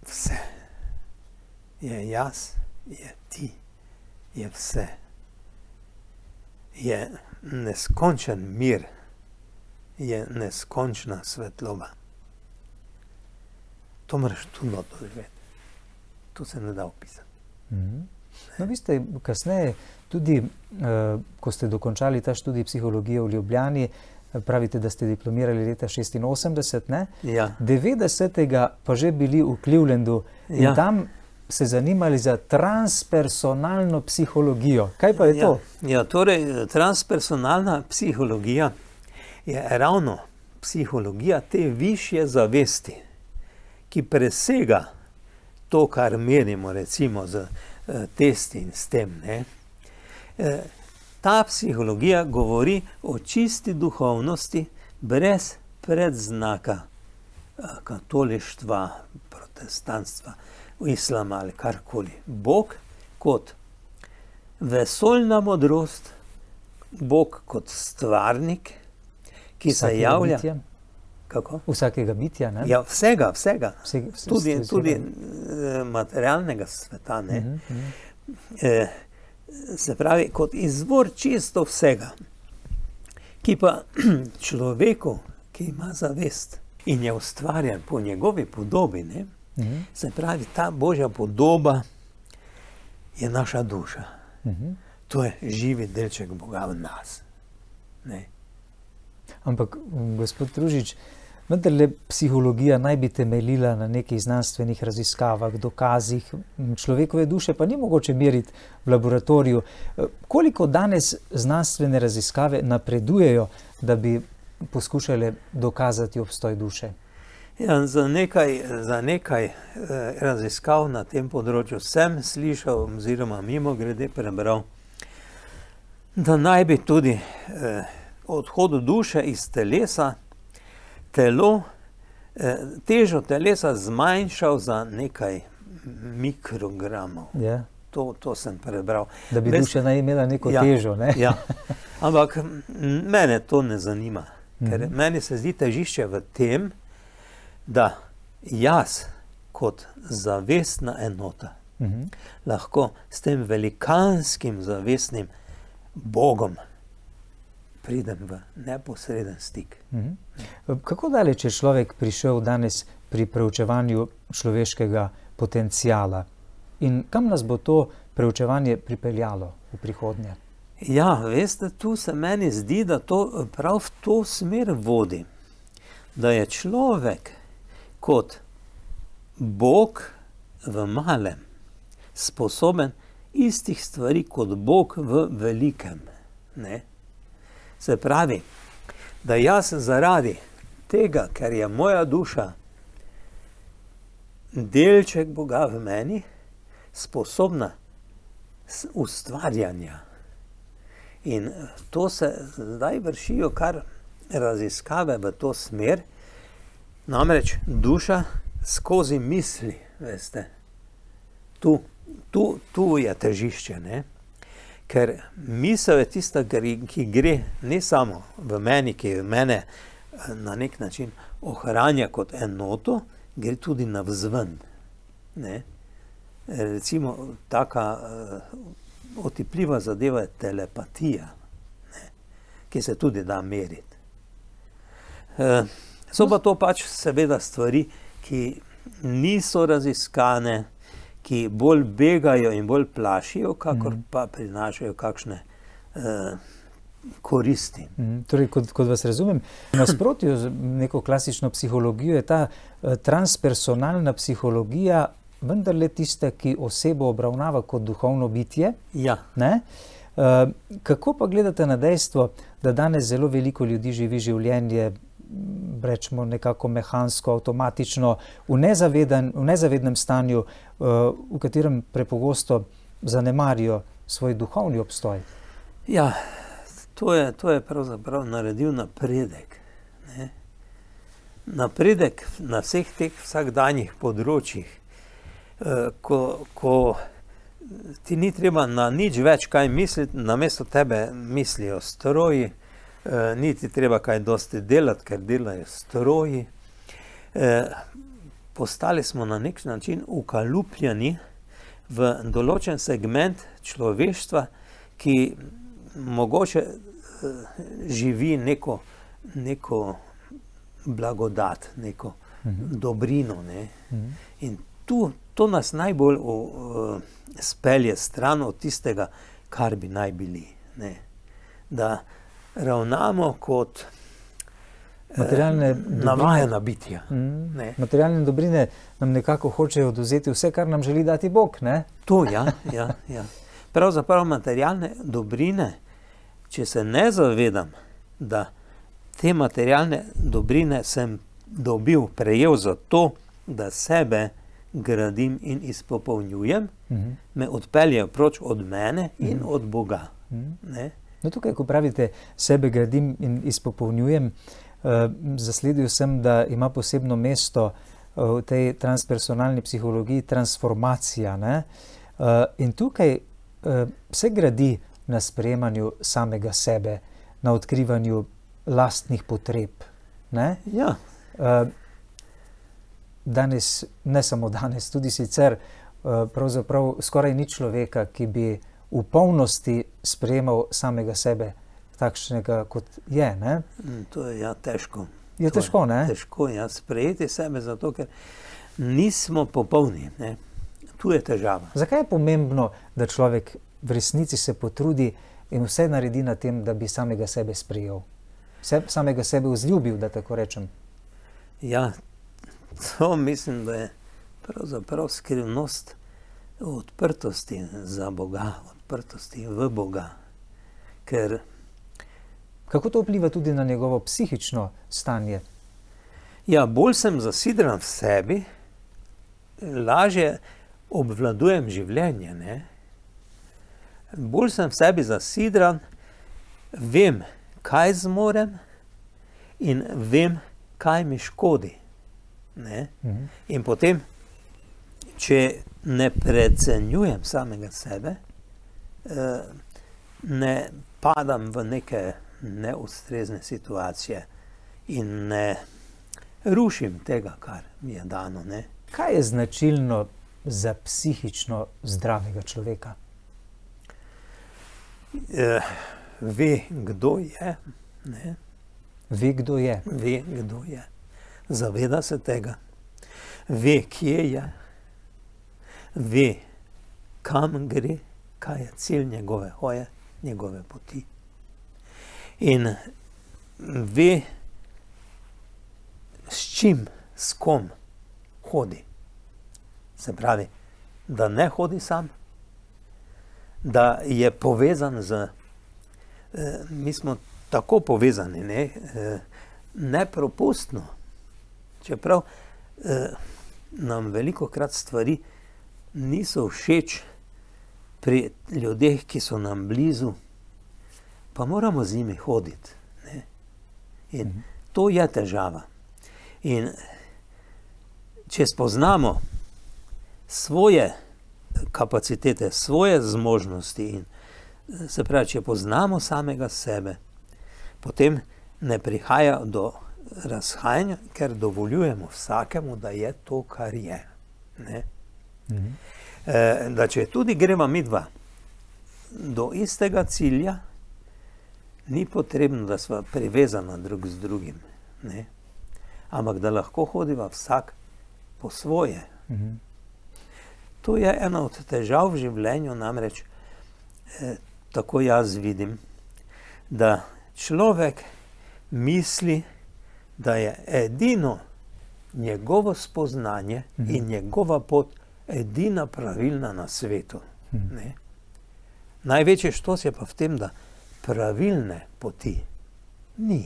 vse. Je jaz, je ti, je vse. Je neskončen mir, je neskončna svetloba. To moraš tu doživeti. To se ne da opisati. No, vi ste kasneje tudi, ko ste dokončali ta študij psihologije v Ljubljani, pravite, da ste diplomirali leta 86, ne? Ja. 90. pa že bili v Clevelandu in tam se zanimali za transpersonalno psihologijo. Kaj pa je to? Ja, torej, transpersonalna psihologija je ravno psihologija te višje zavesti, ki presega to, kar merimo recimo z testi in s tem. Ne? Ta psihologija govori o čisti duhovnosti brez predznaka katolištva, protestantstva, islama ali karkoli. Bog kot vesoljna modrost, Bog kot stvarnik, ki se javlja. Bitja? Kako? Vsakega bitja, ne? Ja, vsega. Tudi materialnega sveta, ne? Se pravi, kot izvor čisto vsega, ki pa človeku, ki ima zavest in je ustvarjen po njegovi podobi, ne? Se pravi, ta Božja podoba je naša duša. To je živi delček Boga v nas. Ne? Ampak, gospod Tružič, Vendarle psihologija naj bi temeljila na nekih znanstvenih raziskavah, dokazih, človekove duše pa ni mogoče meriti v laboratoriju. Koliko danes znanstvene raziskave napredujejo, da bi poskušale dokazati obstoj duše? Ja, za nekaj raziskav na tem področju sem slišal, oziroma mimogrede prebral, da naj bi tudi odhod duše iz telesa težo telesa zmanjšal za nekaj mikrogramov. Ja. To sem prebral. Da bi duša naj imela neko težo, ne? Ja. Ampak mene to ne zanima, ker meni se zdi težišče v tem, da jaz kot zavestna enota lahko s tem velikanskim zavestnim Bogom pridem v neposreden stik. Kako daleč je človek prišel danes pri preučevanju človeškega potencijala? In kam nas bo to preučevanje pripeljalo v prihodnje? Ja, veste, tu se meni zdi, da to prav v to smer vodi. Da je človek kot Bog v malem sposoben istih stvari kot Bog v velikem. Ne? Se pravi, da jaz zaradi tega, ker je moja duša delček Boga v meni, sposobna ustvarjanja. In to se zdaj vršijo kar raziskave v to smer, namreč duša skozi misli, veste, tu je težišče, ne? Ker misel je tista, ki gre ne samo v meni, ki mene na nek način ohranja kot enoto, gre tudi navzven. Ne? Recimo, taka otipljiva zadeva je telepatija, ne? Ki se tudi da meriti. So pa to pač seveda stvari, ki niso raziskane, ki bolj begajo in bolj plašijo, kakor pa prinašajo kakšne koristi. Torej, kot vas razumem, v nasprotju z neko klasično psihologijo je ta transpersonalna psihologija vendarle tista, ki osebo obravnava kot duhovno bitje. Ja. Ne? Kako pa gledate na dejstvo, da danes zelo veliko ljudi živi življenje, rečemo nekako mehansko, avtomatično, v nezavednem stanju, v katerem prepogosto zanemarijo svoj duhovni obstoj? Ja, to je pravzaprav naredil napredek. Ne? Napredek na vseh teh vsakdanjih področjih, ko ti ni treba na nič več kaj misliti, namesto tebe mislijo stroji, niti treba kaj dosti delati, ker delajo stroji. Postali smo na nek način ukalupljeni v določen segment človeštva, ki mogoče živi neko blagodat, neko dobrino. Ne? In to nas najbolj spelje stran od tistega, kar bi naj bili. Ne? Da ravnamo kot navajena bitja. Materialne dobrine nam nekako hočejo odvzeti vse, kar nam želi dati Bog, ne? To, ja. Pravzaprav materialne dobrine, če se ne zavedam, da te materialne dobrine sem dobil, prejel za to, da sebe gradim in izpopolnjujem, me odpeljejo proč od mene in od Boga. Ne? No, tukaj, ko pravite, sebe gradim in izpopolnjujem, zasledil sem, da ima posebno mesto v tej transpersonalni psihologiji transformacija. Ne? In tukaj se gradi na sprejemanju samega sebe, na odkrivanju lastnih potreb. Ne? Ja. Danes, ne samo danes, tudi sicer pravzaprav skoraj ni človeka, ki bi v polnosti sprejemal samega sebe takšnega, kot je, ne? To je težko. Je težko, ne? Težko je sprejeti sebe, zato ker nismo popolni. Ne? Tu je težava. Zakaj je pomembno, da človek v resnici se potrudi in vse naredi na tem, da bi samega sebe sprejel? Samega sebe vzljubil, da tako rečem? Ja, to mislim, da je pravzaprav skrivnost odprtosti za Boga, odprtosti v Boga. Ker kako to vpliva tudi na njegovo psihično stanje? Ja, bolj sem zasidran v sebi, lažje obvladujem življenje, ne. Bolj sem v sebi zasidran, vem, kaj zmorem in vem, kaj mi škodi, ne. In potem, če ne precenjujem samega sebe, ne padam v neke neustrezne situacije in ne rušim tega, kar mi je dano, ne. Kaj je značilno za psihično zdravega človeka? Ve, kdo je, ne. Ve, kdo je. Ve, kdo je. Zaveda se tega. Ve, kje je. Ve, kam gre, kaj je cilj njegove hoje, njegove poti. In ve, s čim, s kom hodi. Se pravi, da ne hodi sam, da je povezan z, mi smo tako povezani, ne, nepropustno. Čeprav nam velikokrat stvari niso všeč pri ljudeh, ki so nam blizu, pa moramo z njimi hoditi, ne. In to je težava. In če spoznamo svoje kapacitete, svoje zmožnosti in se pravi, če poznamo samega sebe, potem ne prihaja do razhajanja, ker dovoljujemo vsakemu, da je to, kar je, ne. Da če tudi greva midva do istega cilja, ni potrebno, da sva privezana drug z drugim, ne. Ampak da lahko hodiva vsak po svoje. To je ena od težav v življenju, namreč tako jaz vidim, da človek misli, da je edino njegovo spoznanje in njegova pot edina pravilna na svetu, ne. Največji štos je pa v tem, da pravilne poti ni.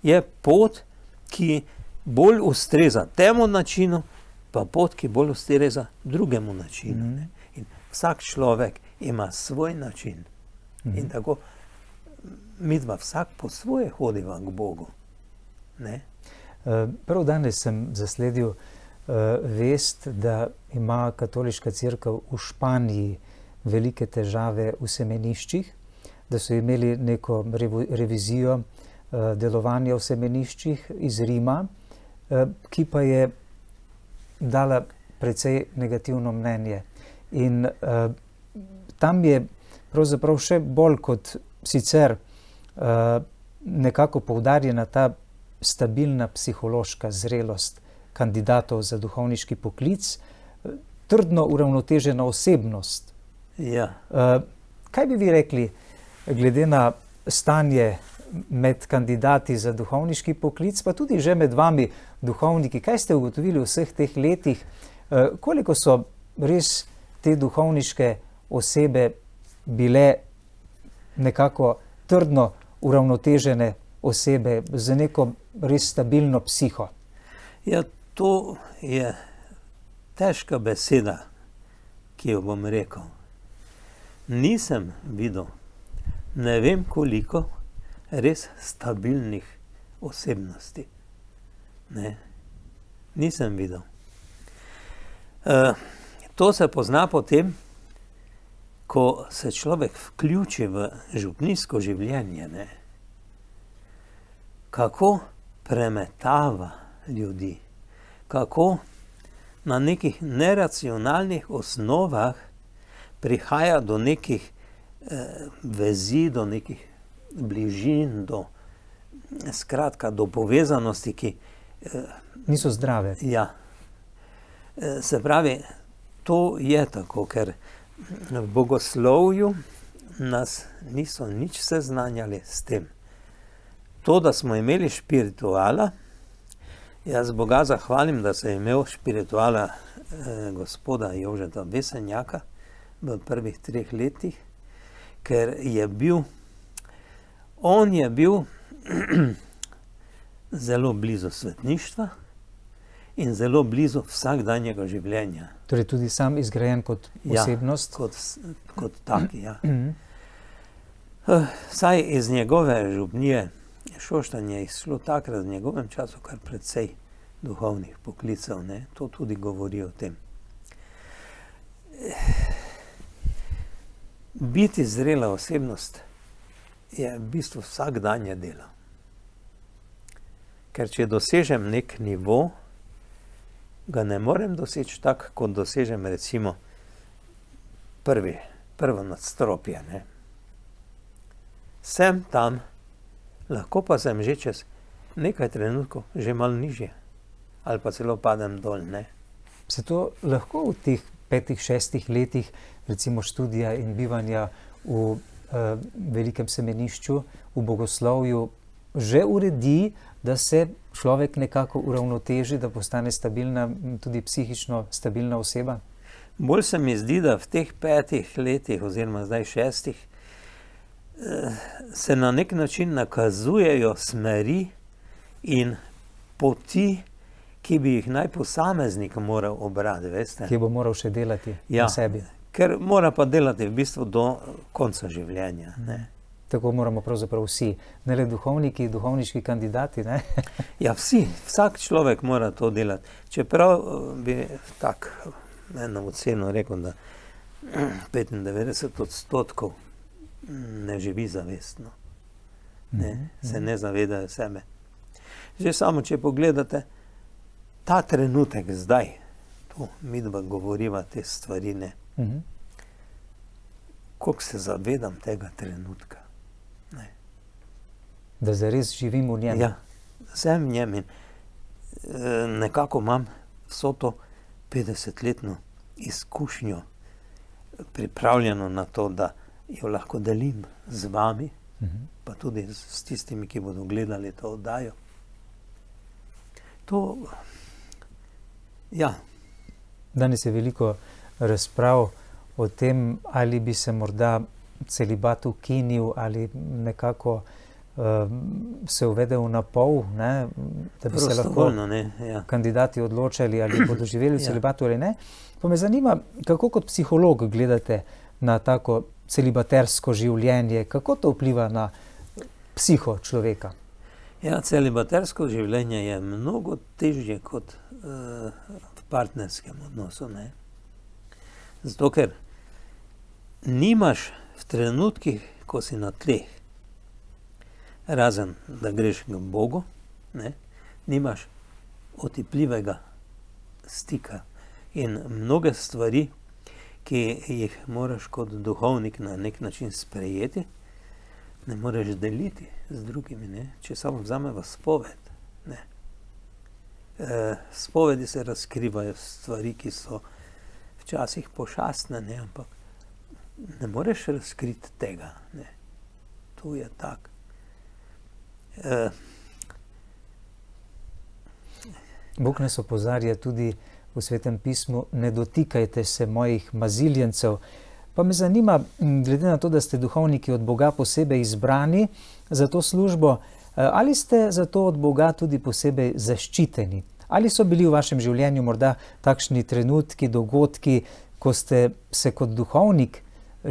Je pot, ki bolj ustreza temu načinu, pa pot, ki bolj ustreza drugemu načinu, ne. In vsak človek ima svoj način. In tako midva vsak po svoje hodiva k Bogu, ne. Prav danes sem zasledil vest, da ima katoliška cerkev v Španiji velike težave v semeniščih, da so imeli neko revizijo delovanja v semeniščih iz Rima, ki pa je dala precej negativno mnenje. In tam je pravzaprav še bolj kot sicer nekako poudarjena ta stabilna psihološka zrelost kandidatov za duhovniški poklic, trdno uravnotežena osebnost. Ja. Kaj bi vi rekli glede na stanje med kandidati za duhovniški poklic, pa tudi že med vami duhovniki? Kaj ste ugotovili v vseh teh letih? Koliko so res te duhovniške osebe bile nekako trdno uravnotežene osebe z neko res stabilno psiho? Ja, to je težka beseda, ki jo bom rekel. Nisem videl, ne vem koliko, res stabilnih osebnosti. Ne, nisem videl. To se pozna potem, ko se človek vključi v župnijsko življenje, ne. Kako premetava ljudi, kako na nekih neracionalnih osnovah prihaja do nekih vezi, do nekih bližin, skratka, do povezanosti, ki niso zdrave. Ja. Se pravi, to je tako, ker v bogoslovju nas niso nič seznanjali s tem. To, da smo imeli špirituala, Jaz Boga zahvalim, da sem imel špirituala gospoda Jožeta Vesenjaka v prvih 3 letih, ker on je bil zelo blizu svetništva in zelo blizu vsakdanjega življenja. Torej tudi sam izgrajen kot osebnost? Ja, kot tak, ja. Saj iz njegove župnije Šoštanj je izšlo takrat v njegovem času kar precej duhovnih poklicev, ne. To tudi govori o tem. Biti zrela osebnost je v bistvu vsakdanje delo. Ker če dosežem nek nivo, ga ne morem doseči tako, kot dosežem recimo prvo nadstropje, ne. Sem tam, lahko pa sem že čez nekaj trenutkov že malo nižje. Ali pa celo padem dol, ne. Se to lahko v teh 5-6 letih recimo študija in bivanja v velikem semenišču, v bogoslovju, že uredi, da se človek nekako uravnoteži, da postane stabilna, tudi psihično stabilna oseba? Bolj se mi zdi, da v teh 5 letih oziroma zdaj 6 se na nek način nakazujejo smeri in poti, ki bi jih naj posameznik moral obrati, veste. Ki bo moral še delati na sebi. Ker mora pa delati v bistvu do konca življenja, ne. Tako moramo pravzaprav vsi, ne le duhovniki, duhovniški kandidati, ne? Ja, vsi, vsak človek mora to delati. Čeprav bi tako eno oceno rekel, da 95% ne živi zavestno, ne, se ne zavedajo sebe. Že samo, če pogledate ta trenutek zdaj, tu midva govoriva te stvari, ne, koliko se zavedam tega trenutka. Ne. Da zares živim v njem. Ja, sem v njem in nekako imam vso to 50-letno izkušnjo pripravljeno na to, da jo lahko delim z vami, pa tudi s tistimi, ki bodo gledali to oddajo. To, ja. Danes je veliko razprav o tem, ali bi se morda celibat ukinil ali nekako se uvedel na pol, ne, da bi se lahko kandidati odločali, ali bodo živeli v celibatu ali ne. Pa me zanima, kako kot psiholog gledate na tako celibatersko življenje, kako to vpliva na psiho človeka? Ja, celibatersko življenje je mnogo težje kot v partnerskem odnosu, ne. Zato, ker nimaš v trenutkih, ko si na tleh, razen da greš k Bogu, ne, nimaš otipljivega stika in mnoge stvari, ki jih moraš kot duhovnik na nek način sprejeti, ne moreš deliti z drugimi, ne, če samo vzameva spoved, ne. Spovedi se razkrivajo stvari, ki so včasih pošastne, ne, ampak ne moreš razkriti tega, ne. To je tak. Bog nas opozarja tudi v Svetem pismu, ne dotikajte se mojih maziljencev. Pa me zanima, glede na to, da ste duhovniki od Boga posebej izbrani za to službo, ali ste zato od Boga tudi posebej zaščiteni? Ali so bili v vašem življenju morda takšni trenutki, dogodki, ko ste se kot duhovnik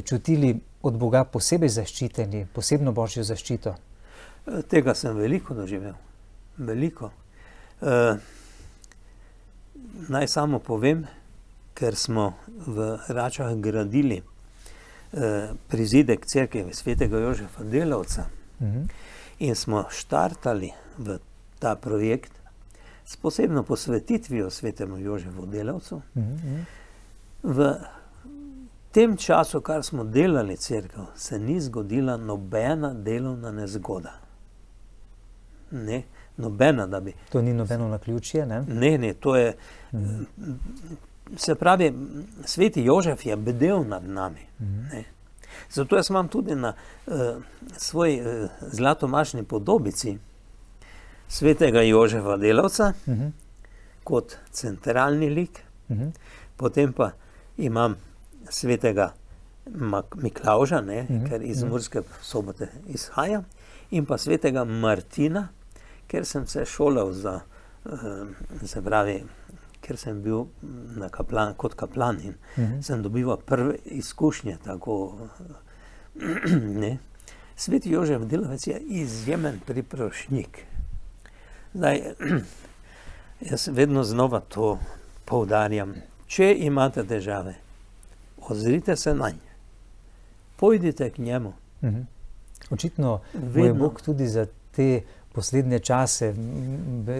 čutili od Boga posebej zaščiteni, posebno Božjo zaščito? Tega sem veliko doživel. Veliko. Naj samo povem, ker smo v Račah gradili prizidek cerkve svetega Jožefa Delavca in smo štartali v ta projekt s posebno posvetitvijo svetemu Jožefu Delavcu. V tem času, kar smo delali cerkev, se ni zgodila nobena delovna nezgoda. Ne, nobena, da bi... To ni nobeno naključje, ne? Ne, to je... Se pravi, sveti Jožef je bedel nad nami. Ne. Zato jaz imam tudi na svoji zlatomašni podobici svetega Jožefa Delavca kot centralni lik, potem pa imam svetega Miklavža, ker iz Murske Sobote izhaja, in pa svetega Martina, ker sem se šolal ker sem bil kot kaplan in sem dobival prve izkušnje, tako, Sveti Jožef Delavec je izjemen priprošnjik. Zdaj, jaz vedno znova to poudarjam. Če imate težave, ozrite se nanj. Pojdite k njemu. Očitno je Bog tudi za te poslednje čase,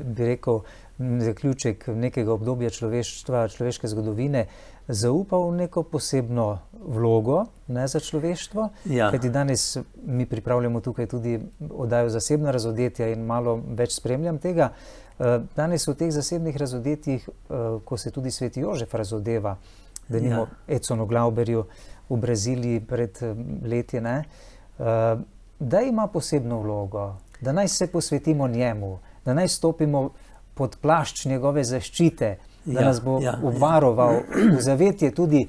bi rekel, zaključek nekega obdobja človeštva, človeške zgodovine, zaupal neko posebno vlogo za človeštvo. Kajti danes mi pripravljamo tukaj tudi oddajo Zasebna razodetja in malo več spremljam tega. Danes v teh zasebnih razodetjih, ko se tudi sveti Jožef razodeva, denimo Edzonu Glauberju v Braziliji pred leti, da ima posebno vlogo, da naj se posvetimo njemu, da naj stopimo pod plašč njegove zaščite, da nas bo obvaroval v zavetje tudi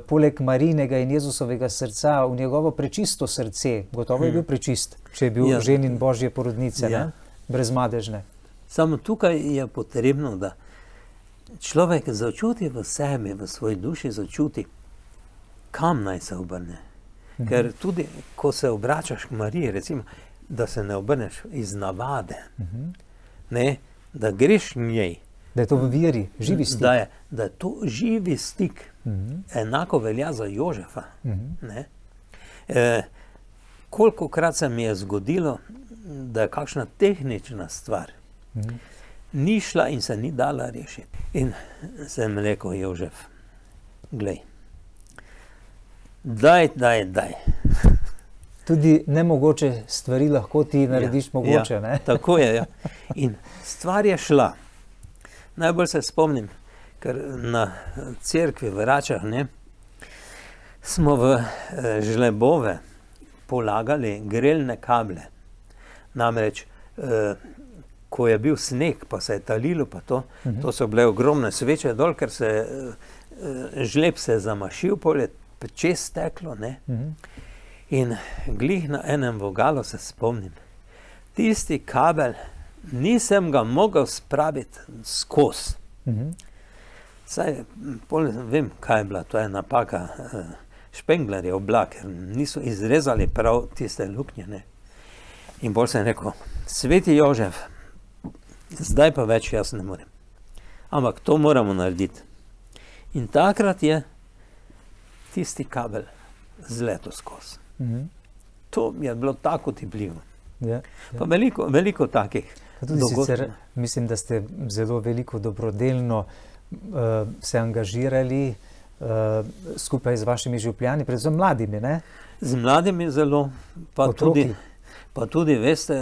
poleg Marijinega in Jezusovega srca v njegovo prečisto srce. Gotovo je bil prečist, če je bil ženin Božje porodnice, brezmadežne. Samo tukaj je potrebno, da človek začuti v sebi, v svoji duši začuti, kam naj se obrne. Ker tudi, ko se obračaš k Mariji, recimo, da se ne obrneš iz navade, da greš njej. Da je to v veri, živi stik. Da je to živi stik. Enako velja za Jožefa. Kolikokrat se mi je zgodilo, da je kakšna tehnična stvar ni šla in se ni dala rešiti. In sem rekel, Jožef, glej, daj. Tudi nemogoče stvari lahko ti narediš mogoče, ne? Tako je, In stvar je šla. Najbolj se spomnim, ker na cerkvi v Račah, smo v žlebove polagali grelne kable. Namreč, ko je bil sneg, pa se je talilo, pa to so bile ogromne sveče dol, ker se žleb se je zamašil, pol je čez steklo, In glih na enem vogalu se spomnim, tisti kabel, nisem ga mogel spraviti skozi. Saj, pol vem, kaj je bila, to je napaka Špenglerjev oblak, ker niso izrezali prav tiste luknje. In bolj sem rekel, sveti Jožef, zdaj pa več jaz ne morem. Ampak to moramo narediti. In takrat je tisti kabel zletel skozi. To je bilo tako otipljivo. Pa veliko takih dogodkov. Mislim, da ste zelo veliko dobrodelno se angažirali skupaj z vašimi župljani, predvsem mladimi, Z mladimi zelo, pa tudi, veste,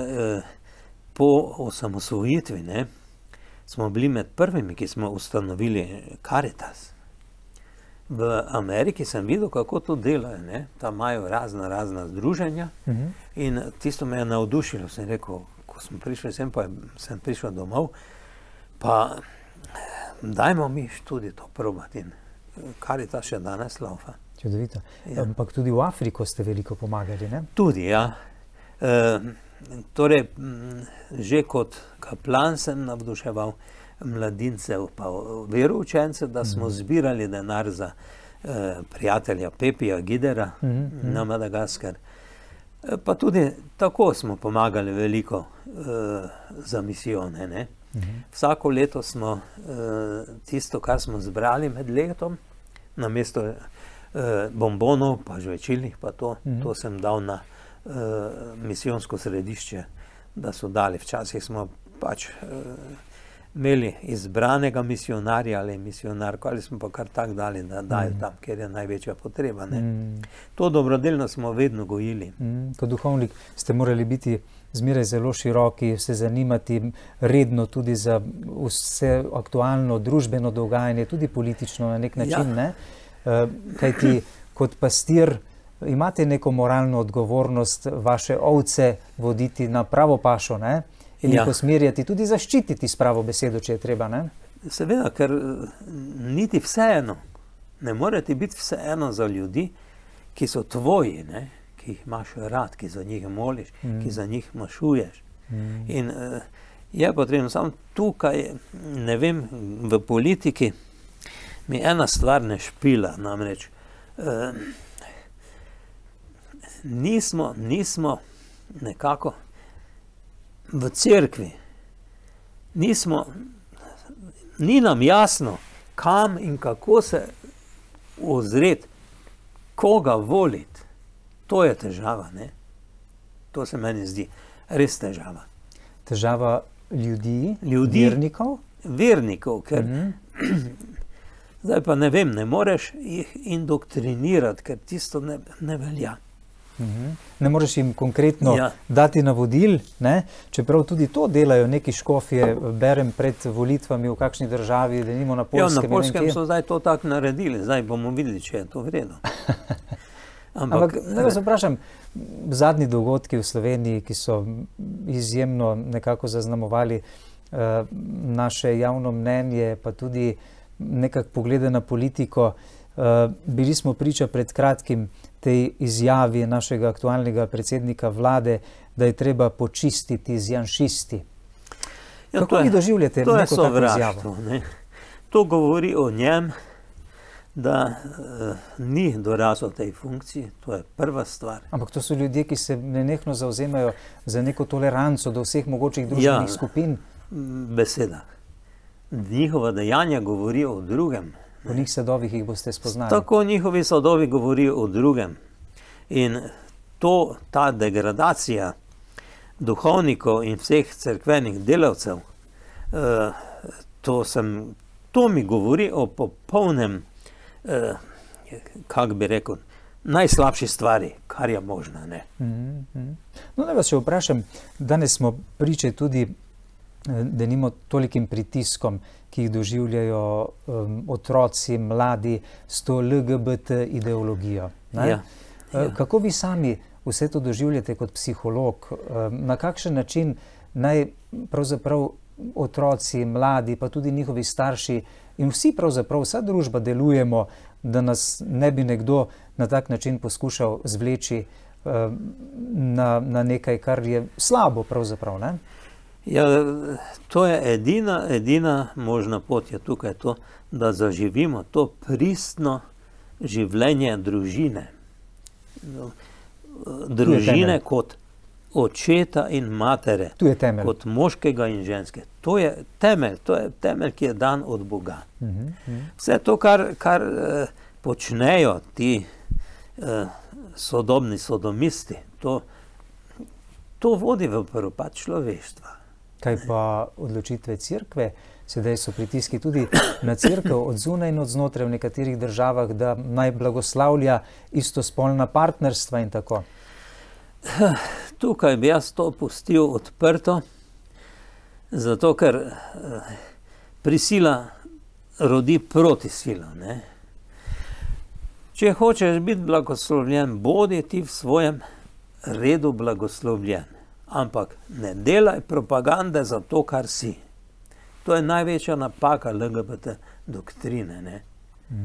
po osamosvojitvi, smo bili med prvimi, ki smo ustanovili Caritas. V Ameriki sem videl, kako to delajo, tam imajo razna združenja in tisto me je navdušilo. Sem rekel, ko smo prišli sem, pa sem prišel domov, pa dajmo mi tudi to probati in Caritas še danes laufa. Čudovito. Ampak tudi v Afriko ste veliko pomagali, Tudi, Torej, že kot kaplan sem navduševal mladincev pa veroučence, da smo zbirali denar za prijatelja Pepija Gidera na Madagaskar. Pa tudi tako smo pomagali veliko za misijone. Vsako leto smo tisto, kar smo zbrali med letom, namesto bombonov pa žvečilnih, pa to sem dal na misijonsko središče, da so dali. Včasih smo pač imeli izbranega misionarja ali misionarko, ali smo pa kar tak dali, da dajo tam, kjer je največja potreba. To dobrodelno smo vedno gojili. Kot duhovnik ste morali biti zmeraj zelo široki, se zanimati redno tudi za vse aktualno družbeno dogajanje, tudi politično na nek način, Kajti kot pastir imate neko moralno odgovornost vaše ovce voditi na pravo pašo, in jih usmerjati, tudi zaščititi s pravo besedo, če je treba, ne? Seveda, ker niti vseeno, ne more ti biti vseeno za ljudi, ki so tvoji, ne? Ki jih imaš rad, ki za njih moliš, ki za njih mašuješ. In je potrebno, samo tukaj, ne vem, v politiki mi ena stvar ne špila, namreč nismo nekako v cerkvi, ni nam jasno, kam in kako se ozreti, koga voliti. To je težava, ne? To se meni zdi res težava. Težava ljudi, vernikov? Vernikov, ker zdaj pa ne vem, ne moreš jih indoktrinirati, ker tisto ne velja. Ne moreš jim konkretno dati navodil, ne? Čeprav tudi to delajo neki škofje, berem pred volitvami v kakšni državi, da nimo na Poljskem. Ja, na Poljskem so zdaj to tako naredili, zdaj bomo videli, če je to vredno. Ampak ne vas vprašam, zadnji dogodki v Sloveniji, ki so izjemno nekako zaznamovali naše javno mnenje, pa tudi nekako poglede na politiko, bili smo priča pred kratkim tej izjavi našega aktualnega predsednika vlade, da je treba počistiti z janšisti. Kako vi doživljate neko tako izjavo? To govori o njem, da ni dorasel tej funkciji, to je prva stvar. Ampak to so ljudje, ki se nenehno zauzemajo za neko toleranco do vseh mogočih družbenih skupin. Beseda. Njihova dejanja govorijo o drugem. Po njih sadovih jih boste spoznali. Tako njihovi sadovi govorijo o drugem. In ta degradacija duhovnikov in vseh cerkvenih delavcev, to mi govori o popolnem, kako bi rekel, najslabši stvari, kar je možno, ne. No, da vas še vprašam, danes smo priče tudi, da nimo tolikim pritiskom, ki jih doživljajo otroci, mladi s to LGBT ideologijo. Kako vi sami vse to doživljate kot psiholog? Na kakšen način naj pravzaprav otroci, mladi, pa tudi njihovi starši in vsi pravzaprav, vsa družba delujemo, da nas ne bi nekdo na tak način poskušal zvleči na nekaj, kar je slabo pravzaprav, ne? Ja, to je edina možna pot je tukaj to, da zaživimo to pristno življenje družine. Družine kot očeta in matere, kot moškega in ženske. To je temelj, ki je dan od Boga. Vse to, kar počnejo ti sodobni sodomisti, to vodi v propad človeštva. Kaj pa odločitve cerkve? Sedaj so pritiski tudi na cerkev od zunaj in od znotraj v nekaterih državah, da naj blagoslavlja istospolna partnerstva in tako. Tukaj bi jaz to pustil odprto, zato ker prisila rodi protisilo, ne. Če hočeš biti blagoslovljen, bodi ti v svojem redu blagoslovljen. Ampak ne delaj propagande za to, kar si. To je največja napaka LGBT doktrine, ne.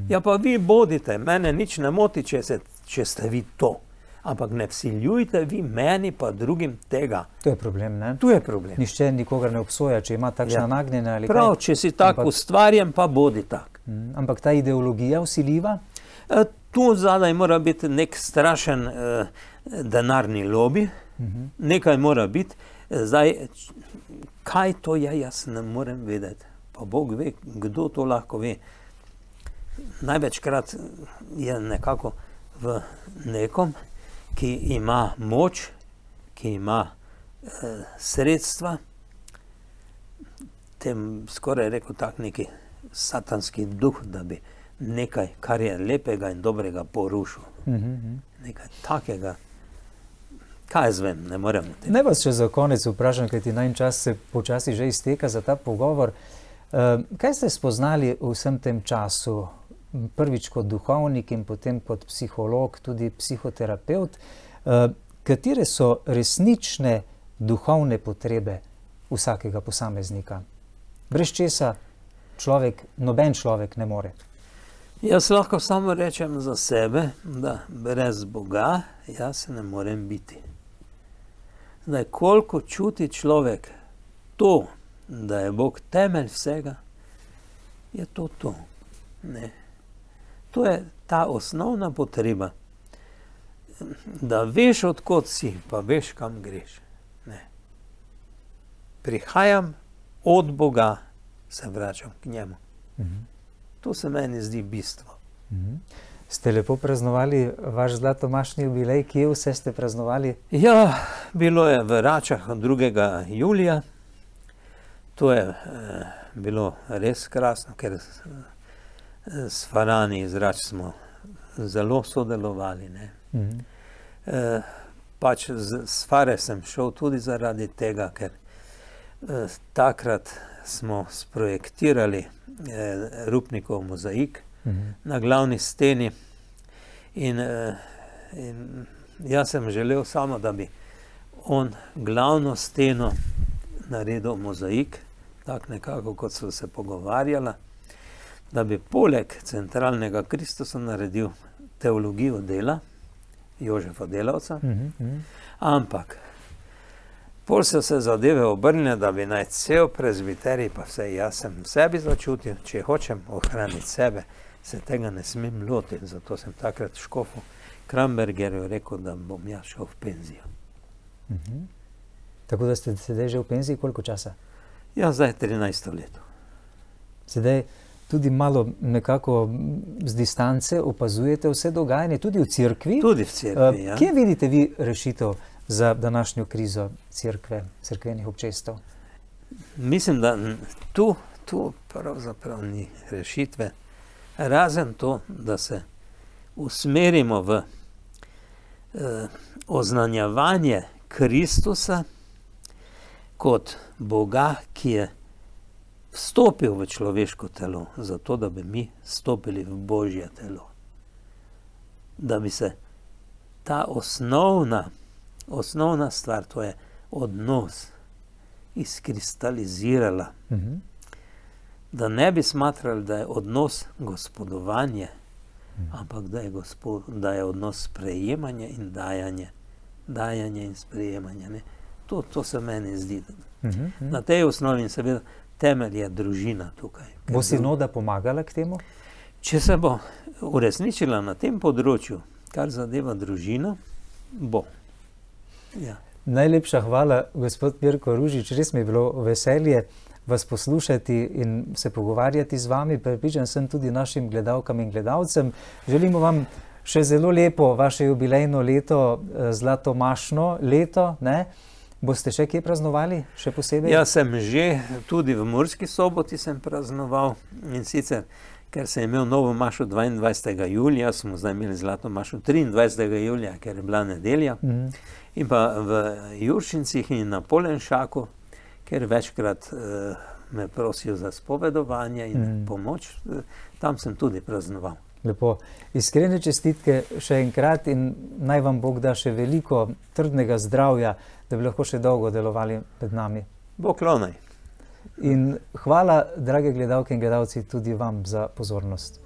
Ja, pa vi bodite, mene nič ne moti, če ste vi to. Ampak ne vsiljujte vi meni pa drugim tega. To je problem, ne? To je problem. Nišče nikogar ne obsoja, če ima takšna nagnjenja ali kaj. Prav, če si tak ustvarjen, pa bodi tak. Ampak ta ideologija vsiljiva? Tu zadaj mora biti nek strašen denarni lobby, nekaj mora biti. Zdaj, kaj to je, jaz ne morem vedeti. Pa Bog ve, kdo to lahko ve. Največkrat je nekako v nekom, ki ima moč, ki ima sredstva, tem skoraj rekel tak neki satanski duh, da bi nekaj, kar je lepega in dobrega porušil. Nekaj takega. Kaj jaz vem, ne morem. Ne vas še za konec vprašam, kaj ti najn čas se počasi že izteka za ta pogovor. Kaj ste spoznali v vsem tem času? Prvič kot duhovnik in potem kot psiholog, tudi psihoterapeut. Katere so resnične duhovne potrebe vsakega posameznika. Brez česa noben človek ne more. Jaz lahko samo rečem za sebe, da brez Boga jaz ne morem biti. Zdaj, koliko čuti človek to, da je Bog temelj vsega, je to. Ne. To je ta osnovna potreba, da veš, od kod si, pa veš, kam greš. Ne. Prihajam od Boga, se vračam k njemu. To se meni zdi bistvo. Ste lepo praznovali vaš zlatomašni jubilej, kje vse ste praznovali? Ja, bilo je v Račah 2. julija. To je bilo res krasno, ker s Farani iz Rač smo zelo sodelovali. Ne. Pač s Fare sem šel tudi zaradi tega, ker takrat smo sprojektirali Rupnikov mozaik na glavni steni in jaz sem želel samo, da bi on glavno steno naredil mozaik, tak nekako, kot so se pogovarjala, da bi poleg centralnega Kristusa naredil teologijo dela Jožefa Delavca, ampak pol so se zadeve obrnile, da bi naj cel prezbiterij, pa vse jaz sem v sebi začutil, če hočem ohraniti sebe, se tega ne smem lotiti, zato sem takrat škofu Krambergerju rekel, da bom jaz šel v penzijo. Tako da ste sedaj že v penziji, koliko časa? Ja, zdaj 13. leto. Sedaj tudi malo nekako z distance opazujete vse dogajanje, tudi v cerkvi. Tudi v cerkvi, ja. Kje vidite vi rešitev za današnjo krizo cerkve, cerkvenih občestev? Mislim, da tu pravzaprav ni rešitve, razen to, da se usmerimo v oznanjevanje Kristusa kot Boga, ki je vstopil v človeško telo, zato da bi mi stopili v Božje telo. Da bi se ta osnovna stvar, to je odnos, izkristalizirala. Da ne bi smatrali, da je odnos gospodovanje, ampak da je odnos sprejemanje in dajanje. Dajanje in sprejemanje. Ne? To se meni zdi. Na tej osnovi in seveda temelj je družina tukaj. Bo sinoda pomagala k temu? Če se bo uresničila na tem področju, kar zadeva družino, bo. Ja. Najlepša hvala, gospod Pirko Ružič, res mi je bilo veselje vas poslušati in se pogovarjati z vami. Prepričan sem tudi našim gledalkam in gledalcem. Želimo vam še zelo lepo vaše jubilejno leto, zlatomašno leto. Ne? Boste še kje praznovali, še posebej? Ja, sem že, tudi v Murski Soboti sem praznoval, in sicer, ker sem imel novo mašo 22. julija, smo zdaj imeli zlato mašo 23. julija, ker je bila nedelja, in pa v Juršincih in na Polenšaku, ker večkrat me prosijo za spovedovanje in pomoč, tam sem tudi praznoval. Lepo. Iskrene čestitke še enkrat in naj vam Bog da še veliko trdnega zdravja, da bi lahko še dolgo delovali med nami. Bog klonaj. In hvala, drage gledalke in gledalci, tudi vam za pozornost.